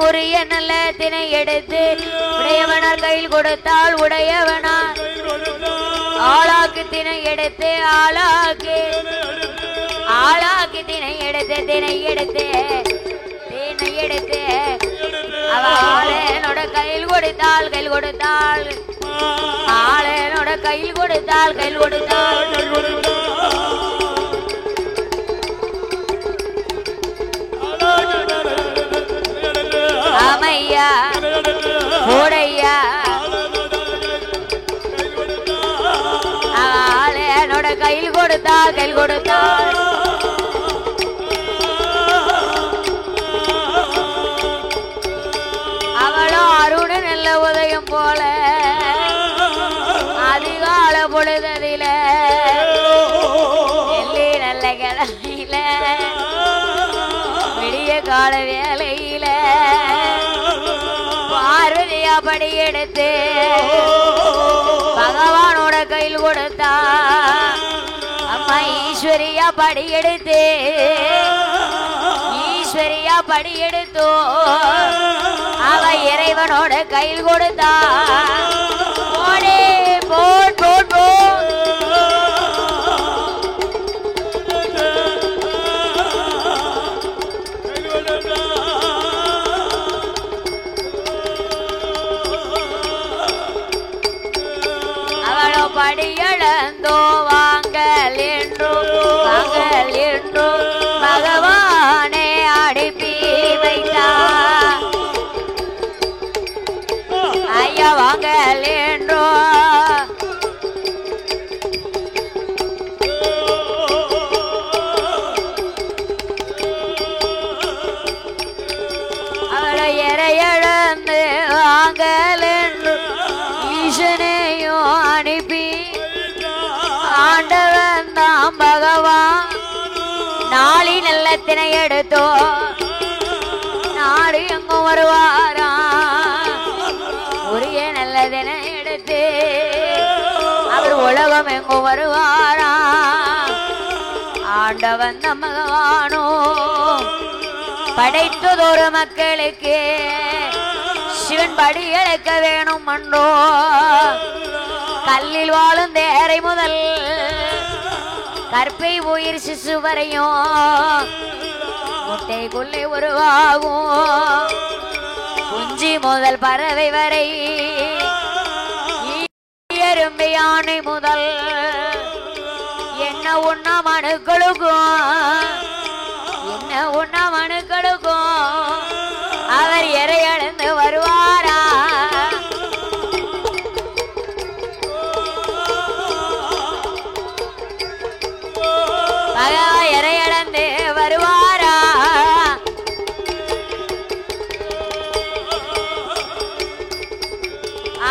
உரிய நல்ல தினை எடுத்து உடையவனார் கையில் கொடுத்தால் உடையவனார் ஆளாக்கு தினை எடுத்து ஆளாக்கு தினை எடுத்து தினை எடுத்து தினை எடுத்து ஆளனோட கையில் கொடுத்தால் கையில் கொடுத்தால் ஆளனோட கையில் கொடுத்தால் கையில் கொடுத்தால் ஆமையா ஓடையா ஆளனோட கையில் கொடுத்தா கையில் கொடுத்தா அவளும் அருண நல்ல உதயம் போல அதிகால பொழுததில எல்லி நல்ல கிழமையில விடிய கால வேலையில பார்வதியா படி எடுத்து பகவானோட கையில் கொடுத்தா அம்மா ஈஸ்வரியா படி எடுத்து ஈஸ்வரியா படி எடுத்தோ அவ இறைவனோட கையில் கொடுத்தா போடே போட் போட் போ படியளந்தோ வாங்கல் என்று பகவானே அடிப்பி வைத்தார். ஐயா வாங்கல் என்றோ நல்லத்தினை எடுத்தோ நாடு எங்கும் வருவாரா உரிய நல்லதினை எடுத்து அவர் உலகம் எங்கும் வருவாரா ஆண்டவன் மகவானோ படைத்ததொரு மக்களுக்கு சிவன் படி இழக்க வேணும் மன்றோ கல்லில் வாழும் தேரை முதல் கற்பை உயிர் சிசு வரையும் முட்டைக்குள்ளே உருவாகும் குஞ்சி முதல் பறவை வரை எறும்பு யானை முதல் என்ன உண்ண மனுக்களுக்கும் என்ன உண்ண மனுக்களுக்கும் அவர் இறையளந்து வருவாரா இறையளந்து வருவாரா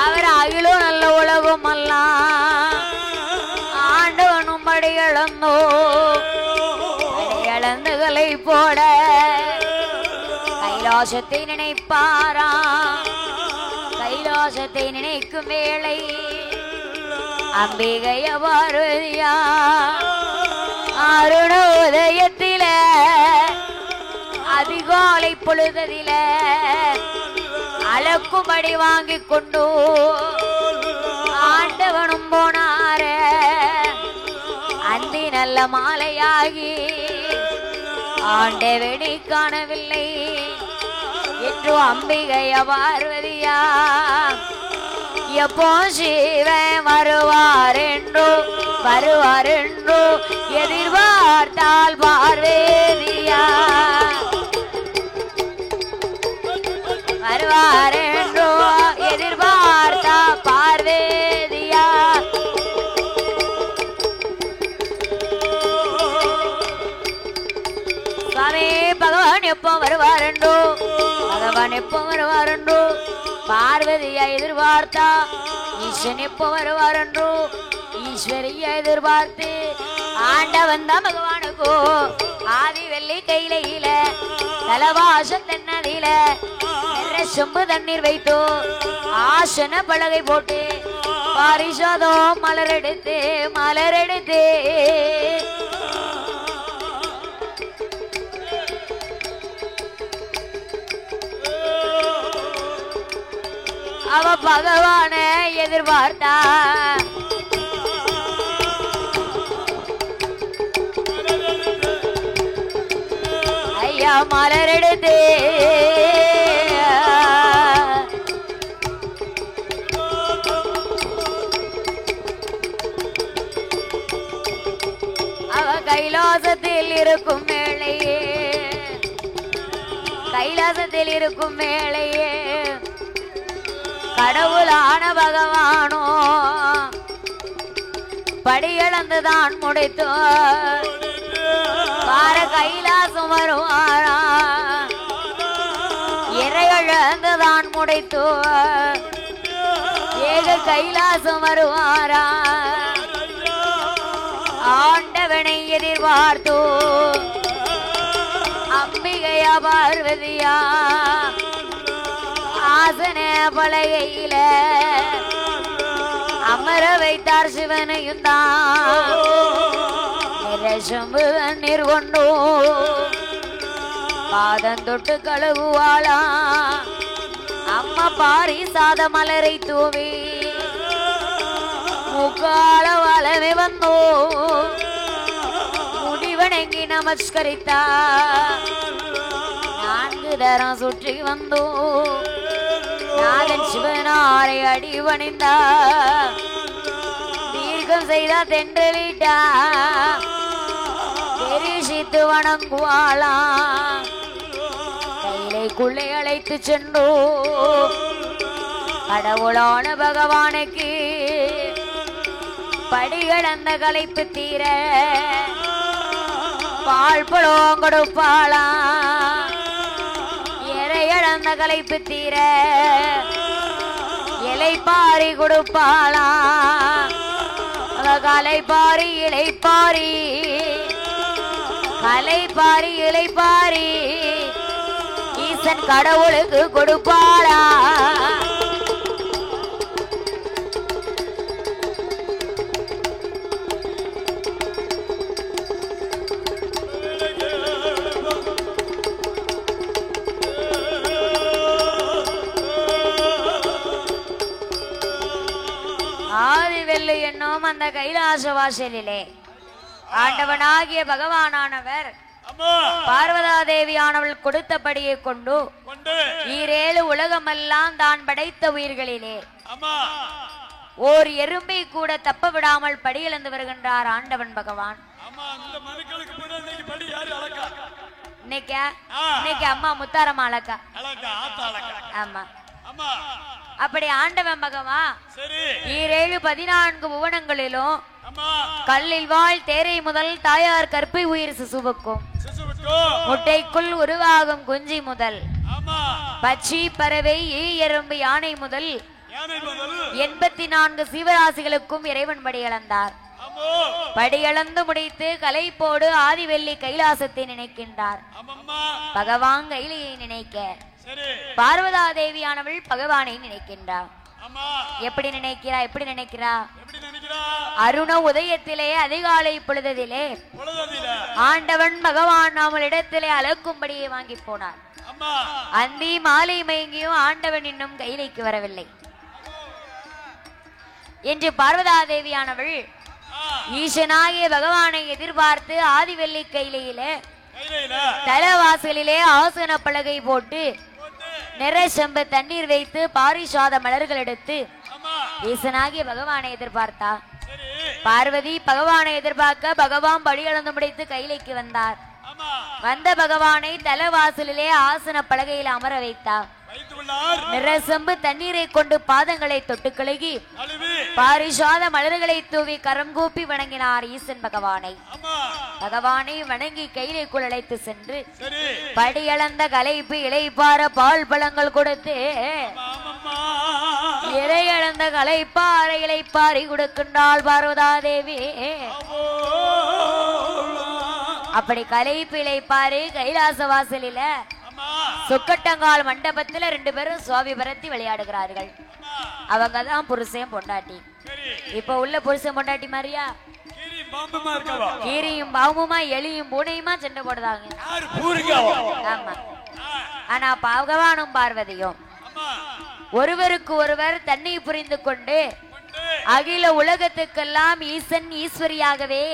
அவர் அகிலும் நல்ல உலகம் அல்ல ஆண்டவனும் படி இழந்தோ இழந்துகளை போட கைலாசத்தை நினைப்பாரா கைலாசத்தை நினைக்கும் வேளை அம்பிகைய பார்வதியா அருண உதயத்தில அதிகாலை பொழுததில அளக்கும்படி வாங்கி கொண்டு ஆண்டவனும் போனார அந்தி நல்ல மாலையாகி ஆண்டவனை காணவில்லை என்று அம்பிகைய பார்வதியா எப்போ சிவன் வருவார் என்றோ எதிர்பார்த்தால் பார்வதியா வருவார் என்றோ எதிர்பார்த்தா பார்வதியா சுவாமி பகவான் எப்போ வருவாரண்டோ பகவான் எப்போ வருவாரண்டோ பார்வதியா எதிர்பார்த்தா ஈஸ்வரன் எப்போ வருவாரண்டோ ஈஸ்வரியா எதிர்பார்த்து ஆண்டவன் தான் பகவானுக்கோ ஆதி வெள்ளி கையில தலவாசம் தென்னதில சொம்பு தண்ணீர் வைத்தோ ஆசன பலகை போட்டு பாரிசாதோ மலரெடுத்து அவ பகவான எதிர்பார்த்தா ஐயா மலரெடுத்து அவ கைலாசத்தில் இருக்கும் மேலையே கைலாசத்தில் இருக்கும் மேலையே கடவுளான பகவானோ படியளந்துதான் முடித்தோ பார கைலாசம் வருவாரா இறையழந்துதான் முடித்தோ ஏக கைலாசம் வருவாரா ஆண்டவனை எதிர்பார்த்தோ அம்பிகையா பார்வதியா ஆசன பலகையில அமர வைத்தார் சிவனையும் தான் சொம்பு நீர் கொண்டோ பாதம் தொட்டு கழுகுவாளா அம்மா பாரி சாத மலரை தூவி முக்கால வளமே வந்தோ முடிவணங்கி நமஸ்கரித்தா 4 தரம் சுற்றி வந்தோ நாதன் சிவனாரை அடிவணிந்தா தீர்க்கம் செய்தா தென்றலிட்டா தெரிசித்து வணங்குவாளா கைலைக்குள்ளே அழைத்து சென்றோ கடவுளான பகவானுக்கு படிகளந்த களைப்பு தீர பால் பழம் கொடுப்பாளா இறையழந்த களைப்பு தீர இலைப்பாரி கொடுப்பாளா கலைப்பாரி இலைப்பாரி கலைப்பாரி இலைப்பாரி ஈசன் கடவுளுக்கு கொடுப்பாரா ஆதிவெள்ளி என்னும் அந்த கைலாச வாசலிலே ஆண்டவனாகிய பகவானானவர் பார்வதா தேவியானவள் கொடுத்தபடியை கொண்டு ஈரேழு உலகமெல்லாம் தான் படைத்த உயிர்களிலே ஓர் எறும்பை கூட தப்ப விடாமல் படியிழந்து வருகின்றார் ஆண்டவன் பகவான். இன்னைக்கு அம்மா முத்தாரம்மா அழகா. ஆமா, அப்படி ஆண்டவன் பகவான் ஈரேழு 14 புவனங்களிலும் கல்லில் வாழ் தேரை முதல் தாயார் கற்பை உயிர் சிசுவுக்கும் முட்டைக்குள் உருவாகும் குஞ்சி முதல் பச்சி பறவை எறும்பு யானை முதல் 84 சீவராசிகளுக்கும் இறைவன் படியளந்தார். படியளந்து முடித்து கலைப்போடு ஆதிவெள்ளி கைலாசத்தை நினைக்கின்றார். பகவான் கைலியை நினைக்க பார்வதா தேவியானவள் பகவானை நினைக்கின்றார். எப்படி நினைக்கிறா? அருண உதயத்திலே அதிகாலை பொழுதிலே ஆண்டவன் பகவான் நம்மளிடத்திலே அலக்கும்படியே வாங்கி போனார். அந்தி மாலை மயங்கியும் ஆண்டவன் இன்னும் கைலைக்கு வரவில்லை என்று பார்வதா தேவியானவள் ஈசனாகிய பகவானை எதிர்பார்த்து ஆதிவெள்ளி கைலையிலே தலவாசலிலே ஆசன பலகை போட்டு நிறை செம்பு தண்ணீர் வைத்து பாரிசாத மலர்கள் எடுத்து ஈசனாகிய பகவானை எதிர்பார்த்தா. பார்வதி பகவானை எதிர்பார்க்க பகவான் படியளந்து முடித்து கைலைக்கு வந்தார். வந்த பகவானை தலவாசலிலே ஆசன பலகையில் அமர வைத்தார். நிறசெம்பு தண்ணீரை கொண்டு பாதங்களை தொட்டு கழுகி பாரிசாத மலர்களை தூவி கரங்கூப்பி வணங்கினார் ஈசன் பகவானை. பகவானை வணங்கி கைலைக்குள் அழைத்து சென்று படியளந்த கலைப்பு இலைப்பார பால் பழங்கள் கொடுத்து இறையளந்த கலைப்பார இலைப்பாரி கொடுக்கின்றாள் பார்வதா தேவி. அப்படி கலைப்பு இலைப்பாரி கைலாச வாசலில சொக்கட்டங்கால் மண்டபத்துல 2 பேரும் சுவாமி பரத்தி விளையாடுகிறார்கள். அவங்கதான் புருஷன் பொண்டாட்டி. இப்ப உள்ள புருஷன் பொண்டாட்டி மாதிரியா கீரியும் பாம்புமா எலியும் பூனையுமா சண்டை போடுதாங்க. ஆமா, ஆனா பகவானும் பார்வதியும் ஒருவருக்கு ஒருவர் தன்னை புரிந்து கொண்டு அகில உலகத்துக்கெல்லாம் ஈசன் ஈஸ்வரியாகவே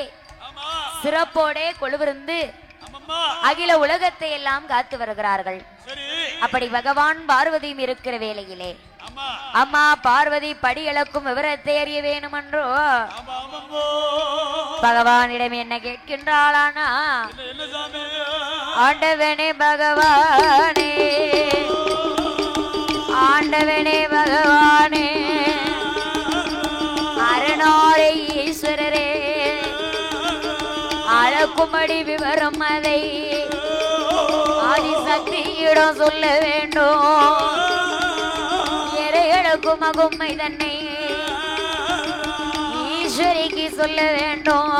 சிறப்போட கொழுவிருந்து அகில உலகத்தை எல்லாம் காத்து வருகிறார்கள். அப்படி பகவான் பார்வதியும் இருக்கிற வேளையிலே அம்மா பார்வதி படி இழக்கும் விவரத்தை அறிய வேணுமென்றோ பகவானிடம் என்ன கேட்கின்றாளானா, ஆண்டவனே பகவானே, ஆண்டவனே பகவானே, அரணாரை ஈஸ்வரரே, அழக்கும்படி விவரம் அதை ஆதிசக்தியிடம் சொல்ல வேண்டும். இறையழக்கும் அகும்மை தன்னை ஈஸ்வரிக்கு சொல்ல வேண்டும்.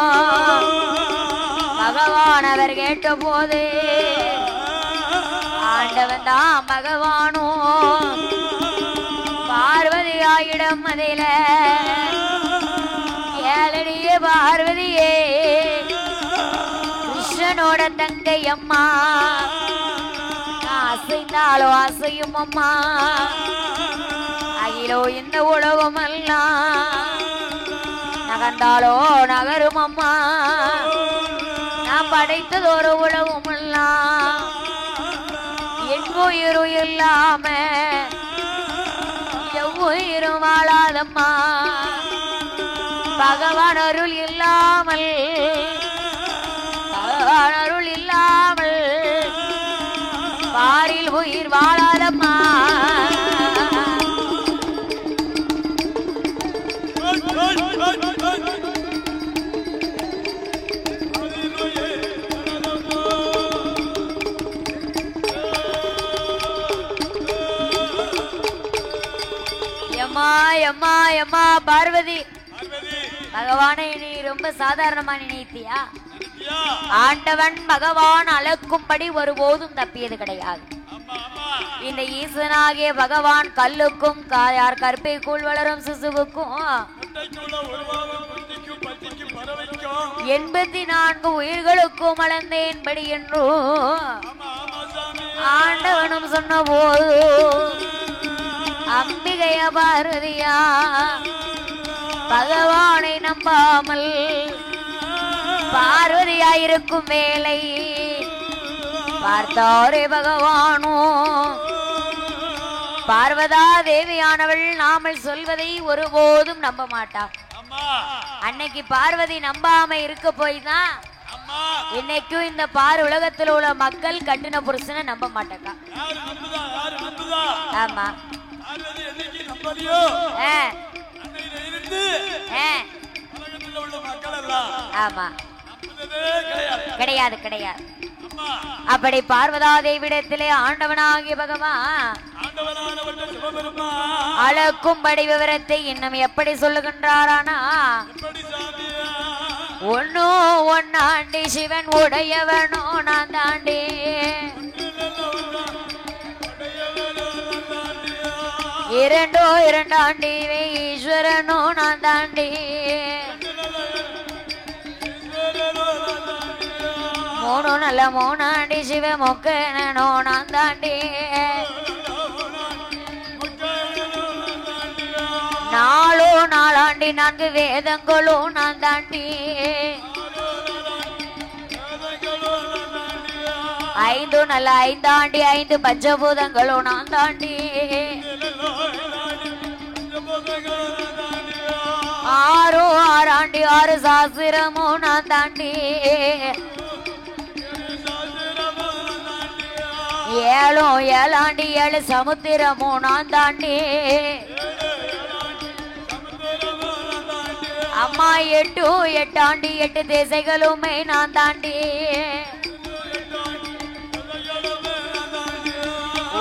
பகவான் அவர் கேட்ட போது ஆண்டவன் தான் பகவானும் பார்வதியாயிடம் அதில ஏழடிய பார்வதியே கிருஷ்ணனோட தங்கை அம்மா, அசைந்தாலோ அசையும் அம்மா, அகிலோ இந்த உலகம் எல்லாம் நகர்ந்தாலோ நகரும் அம்மா, நான் படைத்தது ஒரு உலகம் எல்லாம் எங்குயிரும் இல்லாம எவ்வுயிரும் வாழாதம்மா, பகவான் அருள் இல்லாமல் அருள் இல்லாமல் பாரில் உயிர் வாழாதம்மா. எம்மா எம்மா எம்மா பார்வதி, பகவானை நீ ரொம்ப சாதாரணமா நினைத்தியா? ஆண்டவன் பகவான் அளக்கும்படி ஒருபோதும் தப்பியது கிடையாது. இந்த ஈசனாகிய பகவான் கல்லுக்கும் யார் கற்பைக்குள் வளரும் சிசுவுக்கும் 84 உயிர்களுக்கும் அளந்தேன்படி என்றும் ஆண்டவனும் சொன்ன போது அம்பிகைய பார்வதியா பகவானை நம்பாமல் பார்வதியாயிருக்கும் வேளை பார்த்தாரே பகவானோ பார்வதா தேவியானவள் நாமல் சொல்வதை ஒருபோதும் நம்ப மாட்டா. அன்னைக்கு பார்வதி நம்பாம இருக்க போய் தான் இன்னைக்கும் இந்த பார் உலகத்தில் உள்ள மக்கள் கட்டின புருஷனை நம்ப மாட்டாக்கா. ஆமா ஆமா கிடையாது கிடையாது. அப்படி பார்வதா தேவிடத்திலே ஆண்டவனாகிய பகவான் அளக்கும்படி விவரத்தை இன்னும் எப்படி சொல்லுகின்றாரானா ஒன்னாண்டி சிவன் உடையவனோ நான் தாண்டி இரண்டாண்டி ஈஸ்வரனோ நான் தாண்டி மூணாண்டி சிவ மொக்கனோ நான் தாண்டி நாலாண்டி 4 வேதங்களும் நான் தாண்டி 5 ஆண்டி 5 பஞ்சபூதங்களும் நான் தாண்டி 6 ஆண்டி 6 சாஸ்திரமும் நான் தாண்டி 7 ஆண்டி 7 சமுத்திரமும் நான் தாண்டி அம்மா 8 ஆண்டி 8 திசைகளுமே நான் தாண்டி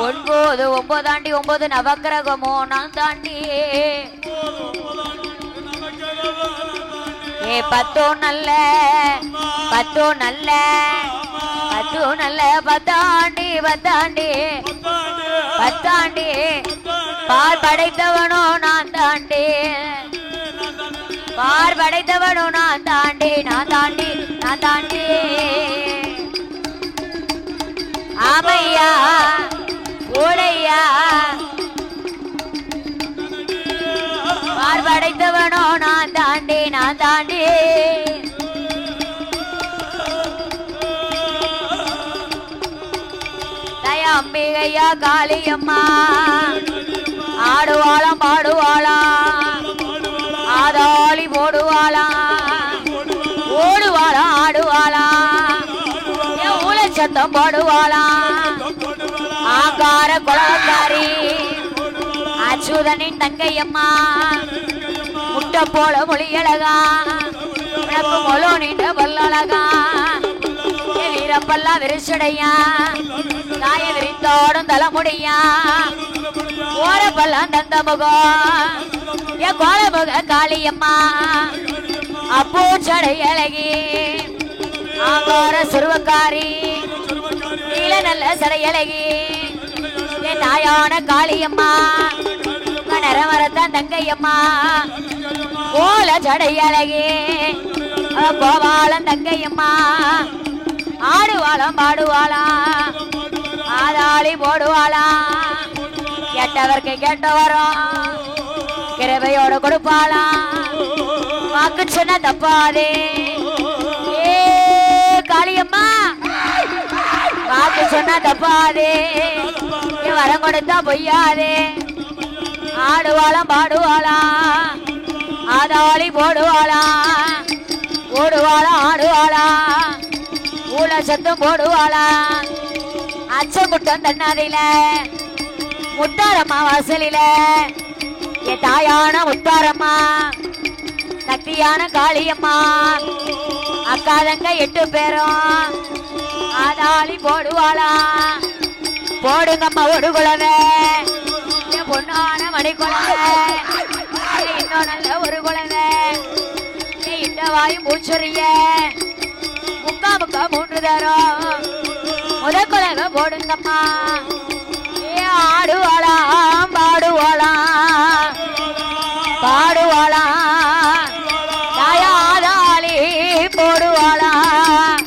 9 ஆண்டி 9 நவக்கிரகமும் நான் தாண்டி 10 நல்ல 10 பார் படைத்தவனோ நான் தாண்டி பார் படைத்தவனோ நான் தாண்டி ஆமையா ஓடையா பார் படைத்தவனோ நான் தாண்டி அம்பிகையா காளியம்மா ஆடுவாளாம் பாடுவாளாம் ஆதாளி போடுவாளாம் ஓடுவாளாம் ஆடுவாளாம் ஊழச்சத்தம் போடுவாளாம் ஆங்கார குளக்காரி அச்சுதனின் தங்கையம்மா முட்டை போல மொழியழகா உனக்கு மொழு நீண்ட பல்லழகா வீரப்பல்லா விரிச்சடையா தாய விரித்தோடும் தலைமுடியா ஓரப்பல்லாம் தந்த முகம் என் கோலமுக காளியம்மா அப்பூச்சடை அழகி ஆங்கார சுருவக்காரி நீல நல்ல சடையழகி என் தாயான காளியம்மா நரமரத்தான் தங்கையம்மா ஓல சடையழகி கோபாலம் தங்கையம்மா ஆடுவாளாம் பாடுவாளாம் ஆதாளி போடுவாளாம் கேட்டவர்க்கு கேட்ட வரும் கிருபையோட கொடுப்பாளாம் வாக்கு சொன்ன தப்பாதே ஏ காளியம்மா வாக்கு சொன்ன தப்பாதே வரம் கொடுத்தா பொய்யாதே ஆடுவாளாம் பாடுவாளாம் ஆதாளி போடுவாளாம் ஓடுவாளாம் ஆடுவாளாம் ஊழ சத்தம் போடுவாளாம் அச்சமுட்டம் தன்னாதில முத்தாரம்மா வாசலில என் தாயான முத்தாரம்மா சக்தியான காளியம்மா அக்காதங்க 8 பேரும் ஆதாளி போடுவாளாம் போடுங்கம்மா ஒரு குழந்தை என் பொண்ணான மணி குழந்தை இன்னும் நல்ல ஒரு குழந்தை இந்த வாயும் பூச்சொரிய முக்கா முக்கா 3 தரம் முதற்கொலக போடுங்கம்மா. ஆடுவாளாம் பாடுவாளாம் பாடுவாளாம் தாயாதாளி போடுவாளாம்.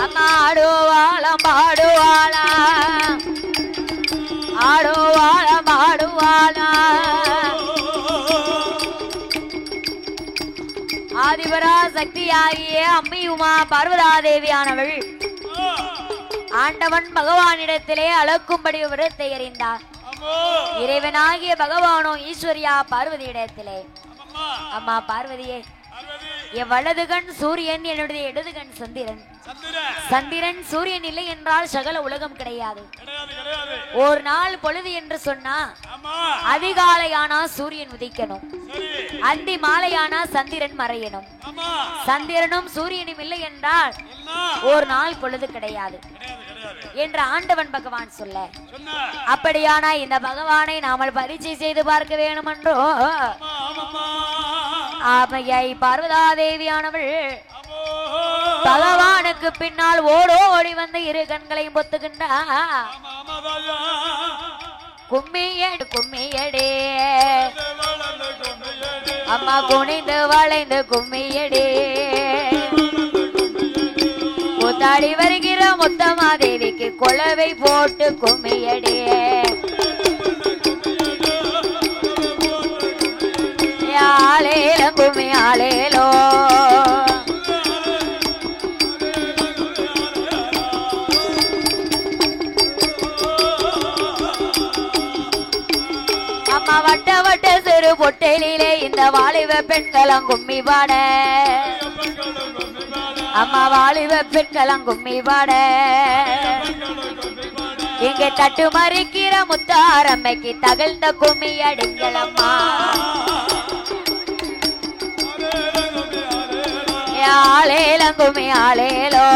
அம்மா ஆடுவாளாம் பாடுவாளாம் ஆடுவாளாம் பாடுவாளாம். ஆதிபரா சக்தியாகிய அம்மியுமா பார்வதாதேவியானவள் ஆண்டவன் பகவானிடத்திலே அளக்கும்படி விரத்தை எறிந்தார். இறைவனாகிய பகவானோ ஈஸ்வரியா பார்வதியிடத்திலே, அம்மா பார்வதியே, என் வலது கண் சூரியன், என்னுடைய இடது கண் சந்திரன். சந்திரன் சூரியன் இல்லை என்றால் சகல உலகம் கிடையாது. ஒரு நாள் பொழுது என்று சொன்னா அதிகாலையானா சூரியன் உதிக்கணும், அந்தி மாலையானா சந்திரன் மறையணும். சந்திரனும் சூரியனும் இல்லை என்றால் ஒரு நாள் பொழுது கிடையாது என்று ஆண்டவன் பகவான் சொல்ல, அப்படியானா இந்த பகவானை நாமல் பரீட்சை செய்து பார்க்க வேணும் என்றோ ஆமையை பார்வதாதேவியானவள் பகவானுக்கு பின்னால் ஓடி வந்து இரு கண்களையும் பொத்துக்கின்றார். கும்மியடு கும்மியடே அம்மா குனிந்து வளைந்து கும்மியடே. கூத்தாடி வருகிற முத்தமாதேவிக்கு கொலவை போட்டு கும்மியடே. ஆலேலம் கும்மி ஆலேலோ அம்மா வட்ட வட்ட சிறு பொட்டலிலே இந்த வாலிப பெண்களும் கும்மி பாட. அம்மா வாலிப பெண்களும் கும்மி பாட. இங்கே தட்டு மறிக்கிற முத்தாரம்மைக்கு தகழ்ந்த கும்மி அடிங்களம்மா. ஆலேலம் கும்மி ஆலேலோ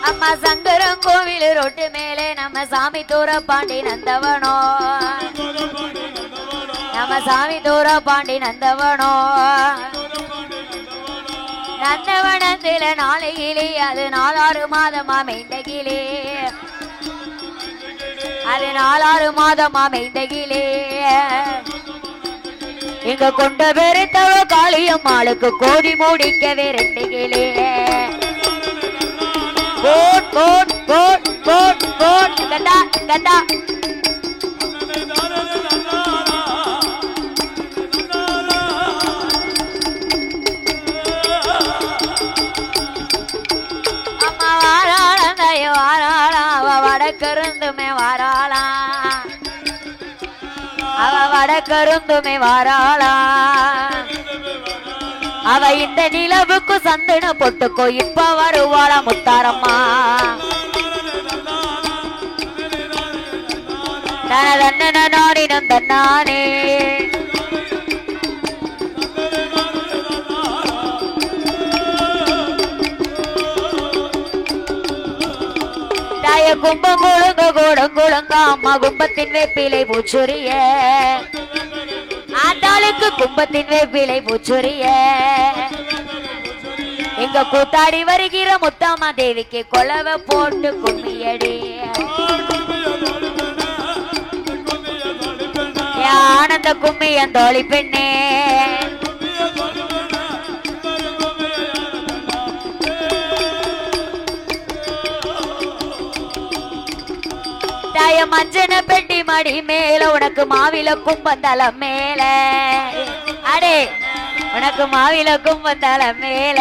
அம்மா சங்கரம் கோவில் ரோட்டு மேலே நம்ம சாமி தூர பாண்டி நந்தவனோ. நம்ம சாமி தூர பாண்டி நந்தவனோ. நந்தவனத்தில நாளையிலே அது 4-6 மாதமா மெய்ந்தகிலே. அது 4-6 மாதமா மெய்ந்தகிலே. இங்க கொண்ட பெருத்தவ காளியம்மாளுக்கு கோடி மூடிக்கவே 2 கிளே. கோட் கோட் கோட் கோட் கோட் கண்டா கண்டா அம்மா வாராளம் தயோ வாராளாம். அவ வடக்கருந்துமே வாராளாம். அவ வடக்கருந்துமே வாராளாம். அவ இந்த நிலவுக்கு சந்தன பொட்டுக்கோ இப்ப வருவாள முத்தாரம்மா. தனதன்ன நாடினம் தன்னானே. தாய கும்பம் குழுங்க கூடங்குழுங்க அம்மா கும்பத்தின் வேப்பிலை பூச்சுரிய. ஆத்தாளுக்கு கும்பத்தின் வேப்பிலை பூச்சுரிய. எங்க கூத்தாடி வருகிற முத்தாமா தேவிக்கு கொலவை போட்டு கும்மியடி. ஆனந்த கும்மியன் தோழி பெண்ணே. தாய மஞ்சன பெட்டி மடி மேல உனக்கு மாவில கும்பந்தலம் மேல. அடே உனக்கு மாவில கும்பந்தலம் மேல.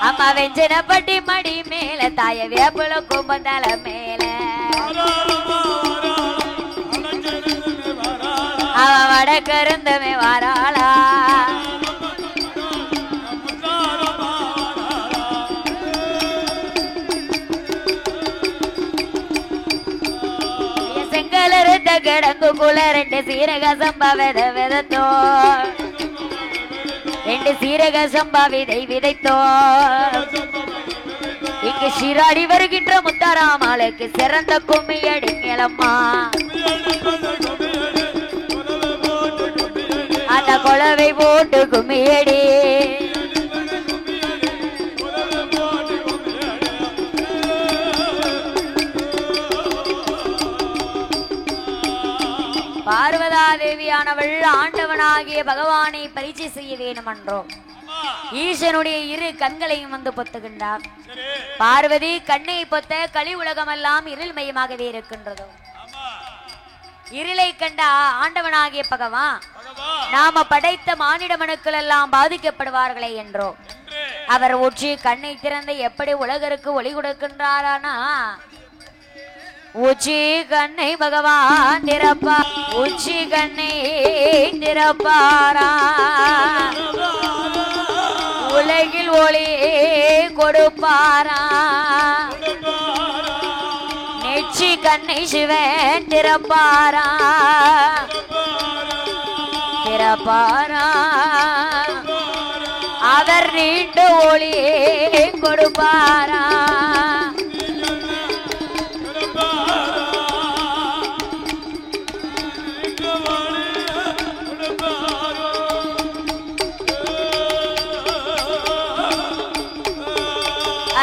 அம்மா வெஞ்சன பட்டி மடி மேல தாய வேப்பல கும்பந்தலம் மேல. அவ வடக்கருந்தமே வாராளா. செங்கலருத்த கிடங்கு குல 2 சீரக சம்பா வெத வெதத்தோ. 2 சீரக சம்பா விதை விதைத்தோம். இங்கு சீராடி வருகின்ற முத்தாராமலுக்கு சிறந்த கும்மியடிங்களம்மா. அந்த குளவை போட்டு கும்மியடி. பார்வதா தேவியானவள் ஆண்டவனாகிய பகவானை பரீட்சை செய்ய வேண்டும் என்றோம். ஈசனுடைய 2 கண்களையும் வந்து பொத்துகின்றார். பார்வதி கண்ணை பொத்த களி உலகமெல்லாம் இருள்மயமாகவே இருக்கின்றதோ. இருளை கண்ட ஆண்டவனாகிய பகவான் நாம படைத்த மானிட மனுக்கள் எல்லாம் பாதிக்கப்படுவார்களே என்றோ அவர் ஊற்றி கண்ணை திறந்து எப்படி உலகருக்கு ஒளி கொடுக்கின்றாரானா, உச்சி கண்ணை பகவான் திறப்பா, உச்சி கண்ணை திறப்பாரா, உலகில் ஒளி கொடுப்பாரா, நெச்சி கண்ணை சிவன் திறப்பாரா, திறப்பாரா, அவர் நீண்ட ஒளி கொடுப்பாரா.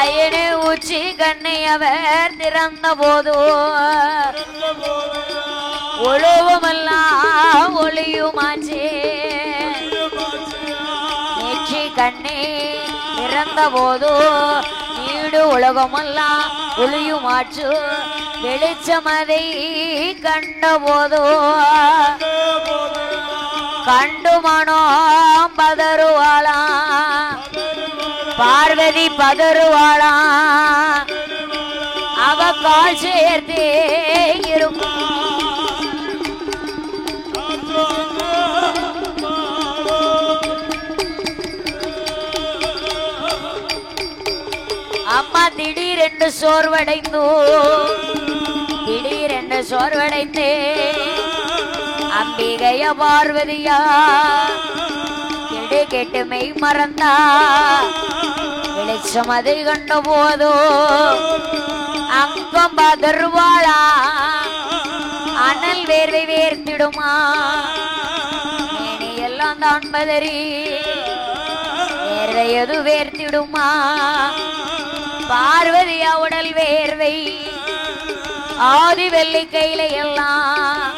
ஐயனே உச்சி கண்ணை அவர் திறந்த போதோ ஒழுவமெல்லாம் ஒளியுமாச்சே. நெற்றி கண்ணை திறந்த போதோ நீடு உலகமெல்லாம் ஒளியுமாச்சு. வெளிச்சமதை கண்ட போதோ கண்டு மனம் பதறுவாளா, பார்வதி பதறுவாளா, அவ கால் சேர்த்தே இருக்கும். அம்மா திடீரென்று சோர்வடைந்தோ, திடீரென்று சோர்வடைந்தே அம்பிகைய பார்வதியா கெடு கெட்டு மெய் மறந்தா. வெளிச்சம் அதை கண்ட போதோ அங்கம் பதறுவாளா, அனல் வேர்வை வேர்த்திடுமா, மேனி எல்லாம் தான் பதறி வேர்வை எது வேர்த்திடுமா. பார்வதியா உடல் வேர்வை ஆதி வெள்ளி கையில எல்லாம்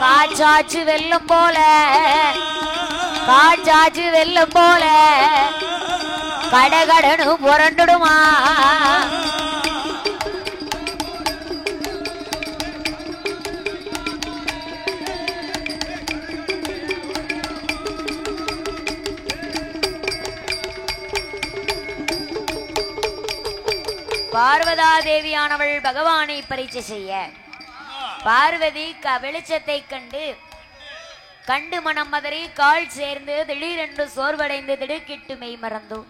காற்றாச்சு வெள்ளம் போல, காற்றாச்சு வெள்ளம் போல கடகடனு புரண்டுடுமா. பார்வதா தேவியானவள் பகவானை பரீட்சை செய்ய பார்வதி வெளிச்சத்தை கண்டு கண்டு மனம் மதறி கால் சேர்ந்து திடீரென்று சோர்வடைந்து திடுக்கிட்டு மெய் மறந்தோ.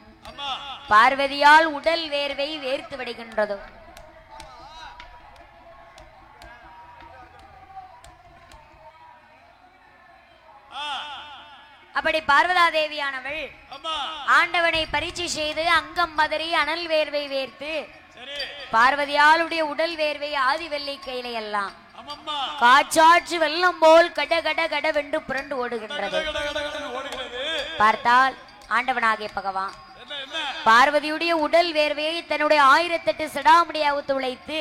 பார்வதியால் உடல் வேர்வை வேர்த்து விடுகின்றதோ. அப்படி பார்வதா தேவியானவள் ஆண்டவனை பரீட்சை செய்து அங்கம் மதறி அனல் வேர்வை வேர்த்து பார்வதியாளுடைய உடல் வேர்வை ஆதி வெள்ளை கையில எல்லாம் காற்றாற்று வெள்ளம் போல் கட கட கடவென்று புரண்டு ஓடுகின்றது. பார்த்தால் ஆண்டவனாகிய பகவான் பார்வதியுடைய உடல் வேர்வையை தன்னுடைய 1008 சடாமுடியாக துளைத்து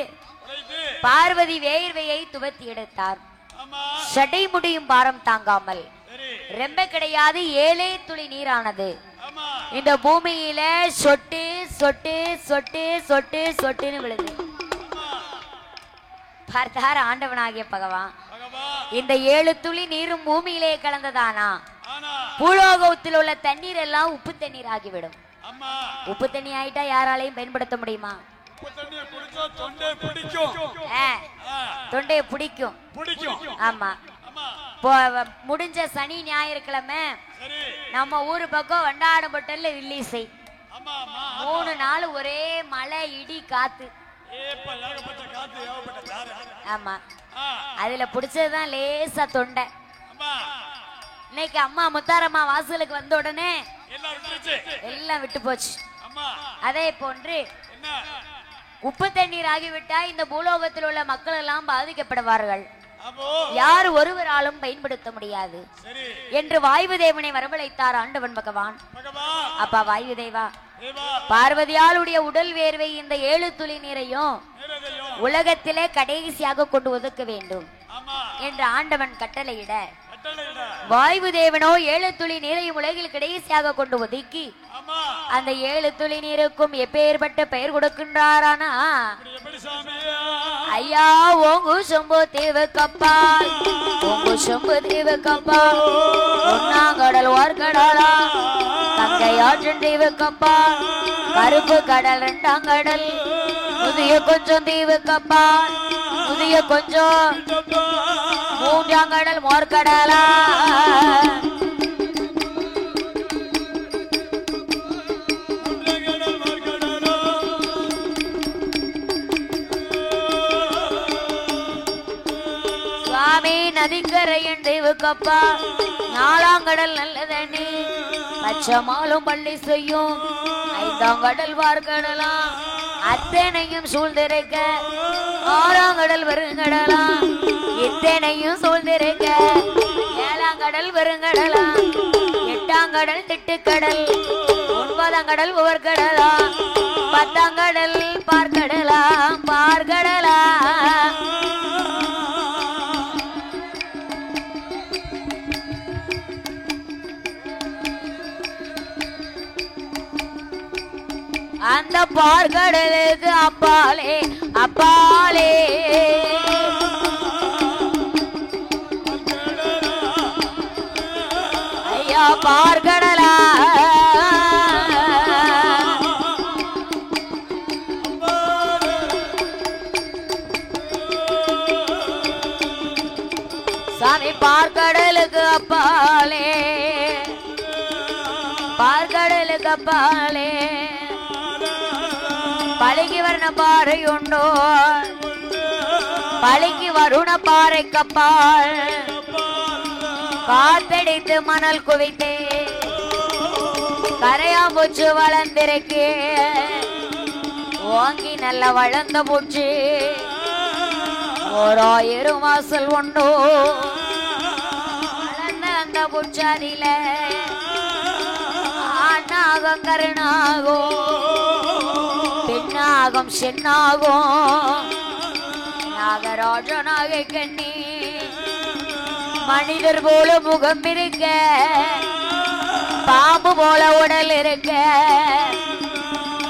பார்வதி வேர்வையை துவத்தி எடுத்தார். சடை முடியும் பாரம் தாங்காமல் ரொம்ப கிடையாது 7 துளி நீரானது இந்த பூமியில சொட்டு சொட்டு சொட்டு சொட்டு சொட்டுன்னு விழுது. பார்த்தார் ஆண்டவனாகிய பகவான் இந்த 7 துளி நீரும் பூமியிலே கலந்ததானா பூலோகத்தில் உள்ள தண்ணீர் எல்லாம் உப்பு தண்ணீர் ஆகிவிடும். உப்பு தண்ணி ஆயிட்டா யாராலையும் பயன்படுத்த முடியுமா? தொண்டையை பிடிக்கும். ஆமா, முடிஞ்ச சனி ஞாயிற்றுக்கிழமை நம்ம ஊரு பக்கம் வண்டாடம்பட்டல்ல ரிலீஸை 3 நாள் ஒரே மழை இடி காத்து. ஆமா, அதுல பிடிச்சதுதான் லேசா தொண்டை. இன்னைக்கு அம்மா முத்தாரம்மா வாசலுக்கு வந்த உடனே எல்லாம் விட்டு போச்சு. அதே போன்று உப்பு தண்ணீர் ஆகிவிட்டா இந்த பூலோகத்தில் உள்ள மக்கள் எல்லாம் பாதிக்கப்படுவார்கள், யார் ஒருவராலும் பயன்படுத்த முடியாது என்று வாயு தேவனை வரவழைத்தார் ஆண்டவன் பகவான். அப்பா வாயு தேவா, பார்வதியாளுடைய உடல் வேர்வை இந்த 7 துளி நீரையும் உலகத்திலே கடைசியாக கொண்டு ஒதுக்க வேண்டும் என்று ஆண்டவன் கட்டளையிட, வாயு தேவனோ 7 துளி நீரையும் உலகில் கடைசியாக கொண்டு ஒதுக்கி அந்த 7 துளி நீருக்கும் எப்பேற்பட்ட பெயர் கொடுக்கின்றாரானா, ஐயா ஓங்கு சொம்பு தீவு கப்பால், ஓங்கு சொம்பு தீவு கப்பால், ஒன்னாங்கடல் ஓர்கடலா, கங்கை ஆற்றின் தீவு கப்பால், கருப்பு கடல் 2ஆம் கடல், புதிய கொஞ்சம் தீவு கப்பால், புதிய கொஞ்சம் 3ஆம் கடல் மோர்கடலா. சுவாமி நதிக்கரையன் தீவு கப்பா, 4ஆம் கடல் நல்ல தண்ணி, பச்சமாலும் பள்ளி செய்யும் 5ஆம் கடல் வார்கடலா, அத்தனையும் சூழ்ந்திருக்க 6ஆம் கடல் வருங்கடலா, இத்தனையும் சூழ்ந்திருக்க 7ஆம் கடல் வருங்கடலா, 8ஆம் கடல் திட்டுக்கடல், 9ஆம் கடல் உவர்கடலா, 10ஆம் கடல் பார்க்கடலா பார்கடலா. அந்த பார்கடலுக்கு அப்பாலே அப்பாலே ஐயா பார்கடலா, சாமி பார்கடலுக்கு அப்பாலே, பார்கடலுக்கு அப்பாலே பழகி வர்ண பாறை உண்டோ, பழகி வருண பாறை கப்பால், காத்தடித்து மணல் குவித்தே கரையாம்பூச்சு வளர்ந்திருக்கே, ஓங்கி நல்ல வளர்ந்த பூச்சி 1000 வாசல் உண்டோ, வளர்ந்த அந்த பூச்சாதில ஆணாகம் கருணாகும், பெண்ணாகும் சென்னாகும், நாகராஜனாக கண்ணி, மனிதர் போல முகம் இருக்க, பாம்பு போல உடல் இருக்க,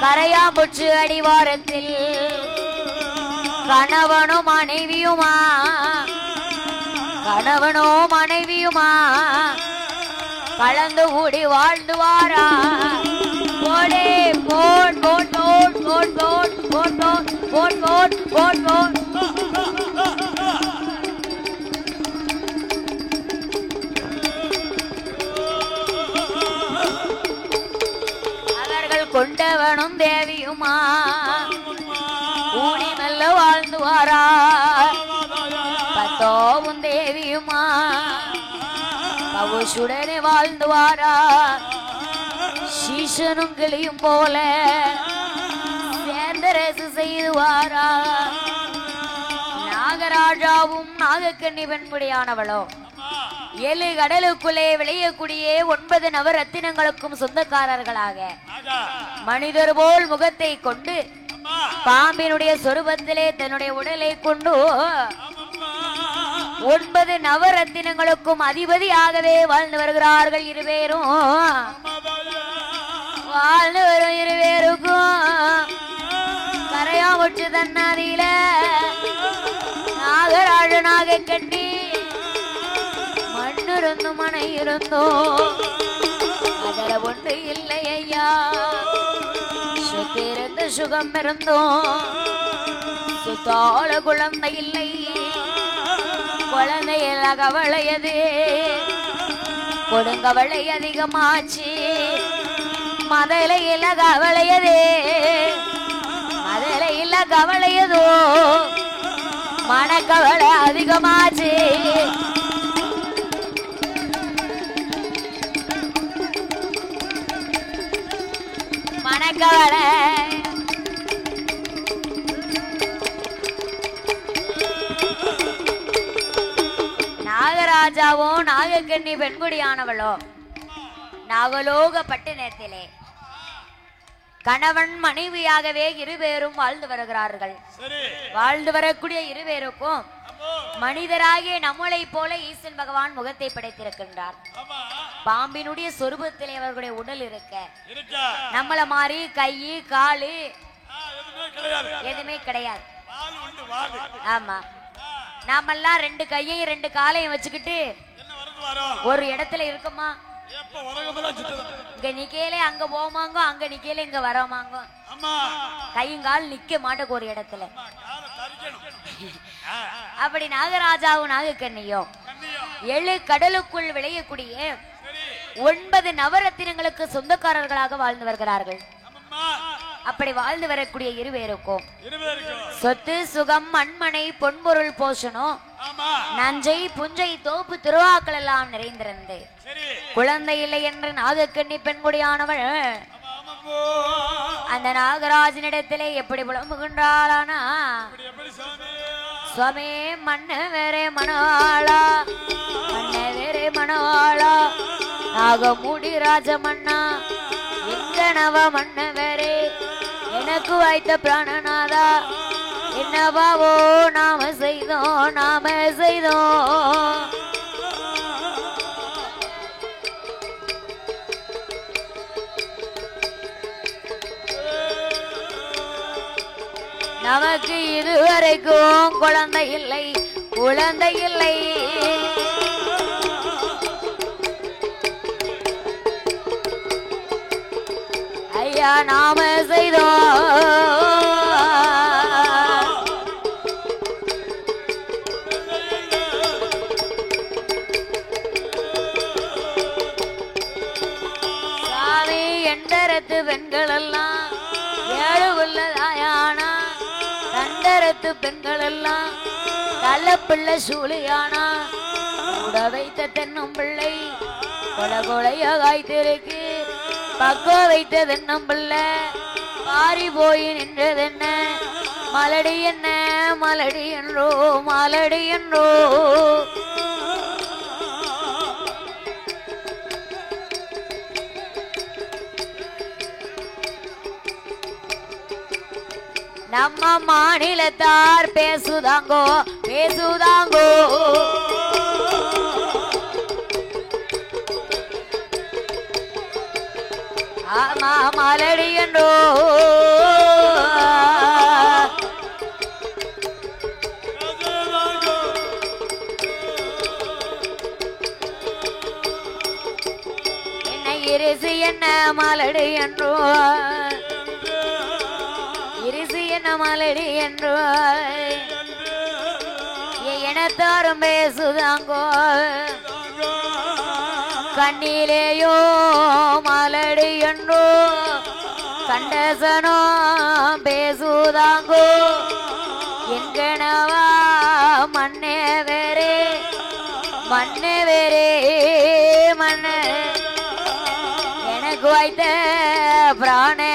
கரையாம்புச்சு அடிவாரத்தில் கணவனும் மனைவியுமா, கணவனும் மனைவியுமா கலந்து கூடி வாழ்ந்து வாரா. போடே போட் போட் போட் போட் போட் போட் போட் போட் போட் போட். அவர்கள் கொண்டவனும் தேவியுமா ஊடி நல்ல வாழ்ந்து வாரா. பத்தோவும் தேவியுமா பவுசுடனே வாழ்ந்து வாரா. சீசனும் கிளியும் போல சேர்ந்த ரசு செய்துவாரா. நாகராஜாவும் நாகக்கண்ணி பெண்புடியானவளோ 7 கடலுக்குள்ளே விளையக்கூடிய 9 நவரத்தினங்களுக்கும் சொந்தக்காரர்களாக மனிதர் போல் முகத்தை கொண்டு பாம்பினுடைய சொரூபத்திலே தன்னுடைய உடலை கொண்டு 9 நவரத்தினங்களுக்கும் அதிபதியாகவே வாழ்ந்து வருகிறார்கள். இருவேரும் வாழ்ந்து வரும் இருவேருக்கும் கரையாமுற்று தன்னாதியில நாகராஜனாக கட்டி மண்ணிருந்தும் மனை இருந்தோம் அதில் ஒன்று இல்லை ஐயா. சுத்திருந்து சுகம் இருந்தோம் சுத்தாள குழந்தை இல்லை. குழந்தையில கவலையது கொடுங்கவளை அதிகமாச்சு. மதலையில கவலையது மதலையில கவலையதோ மனக்கவலை அதிகமாச்சு. கவலை நாகராஜாவோ நாகக்கண்ணி பெண்குடியானவளோ நாகலோக பட்டினத்திலே கணவன் மனைவியாகவே இருவேரும் வாழ்ந்து வருகிறார்கள். வாழ்ந்து வரக்கூடிய இருவேருக்கும் மனிதராகிய நம்மளை போல ஈசன் பகவான் முகத்தை படைத்திருக்கின்றார். பாம்பினுடைய சொரூபத்திலே அவர்களுடைய உடல் இருக்க நம்மள மாதிரி கை காலு எதுவுமே கிடையாது. ஆமா, நாமெல்லாம் ரெண்டு கையையும் ரெண்டு காலையும் வச்சுக்கிட்டு ஒரு இடத்துல இருக்குமா? இங்க நிக்கல அங்க போமாங்க, அங்க நிக்கல இங்க வரமாங்க. கையும் கால் நிக்க மாட்டேங்க ஒரு இடத்துல. அப்படி நாகராஜாவும் நாகக்கண்ணியும் 7 கடலுக்குள் விளையக்கூடிய 9 நவரத்தினங்களுக்கு சொந்தக்காரர்களாக வாழ்ந்து வருகிறார்கள். அப்படி வாழ்ந்து வரக்கூடிய இருவேருக்கும் சொத்து சுகம் மண்மனை பொன்பொருள் போஷணும் நஞ்சை புஞ்சை தோப்பு திருவாக்கள் எல்லாம் நிறைந்திருந்து குழந்தை இல்லை என்று நாகக்கண்ணி பெண்குடியானவள் அந்த நாகராஜனிடத்திலே எப்படி புலம்புகின்றாளானா, சுவாமி மண்ண வேறே மணவாளா, மண்ண வேறே மணவாளா, நாகமுடி ராஜமண்ணா, எங்க நவ மண்ண வேறே எனக்கு வாய்த்த பிராணநாதா, என்னவாவோ நாம செய்தோம் நாம செய்தோம். நமக்கு இதுவரைக்கும் குழந்தை இல்லை குழந்தை இல்லை. ஐயா நாம செய்தோம் சாமி. எண்டரத்து பெண்கள் எல்லாம் 7 உள்ளதாயானா, தண்டரத்து பெண்கள் எல்லாம் தள்ளப்பிள்ளை சூழியானா, கூட வைத்த தென்னும் பிள்ளை கொல கொலைய காய்த்திருக்கு, பக்க வைத்த தென்னும் பிள்ளை மாறி போய் நின்றதென்ன, மலடி என்ன மலடி என்றோ மலடி என்றோ. நம்ம மாநிலத்தார் பேசுதாங்கோ பேசுதாங்கோ, ஆமா மலடி என்றோ. என்ன இரிசி என்ன மலடி என்றோ, இரிசி என்ன மலடி என்றோ, இனத்தாரும் பேசுதாங்கோ, கண்ணிலேயோ மலடி என்றோ, கண்டசனோ பேசுதாங்கோ, எங்கனவா மண்ணே வேறே மண்ணே வேறே மண்ண எனக்கு வாய்த்த பிராணே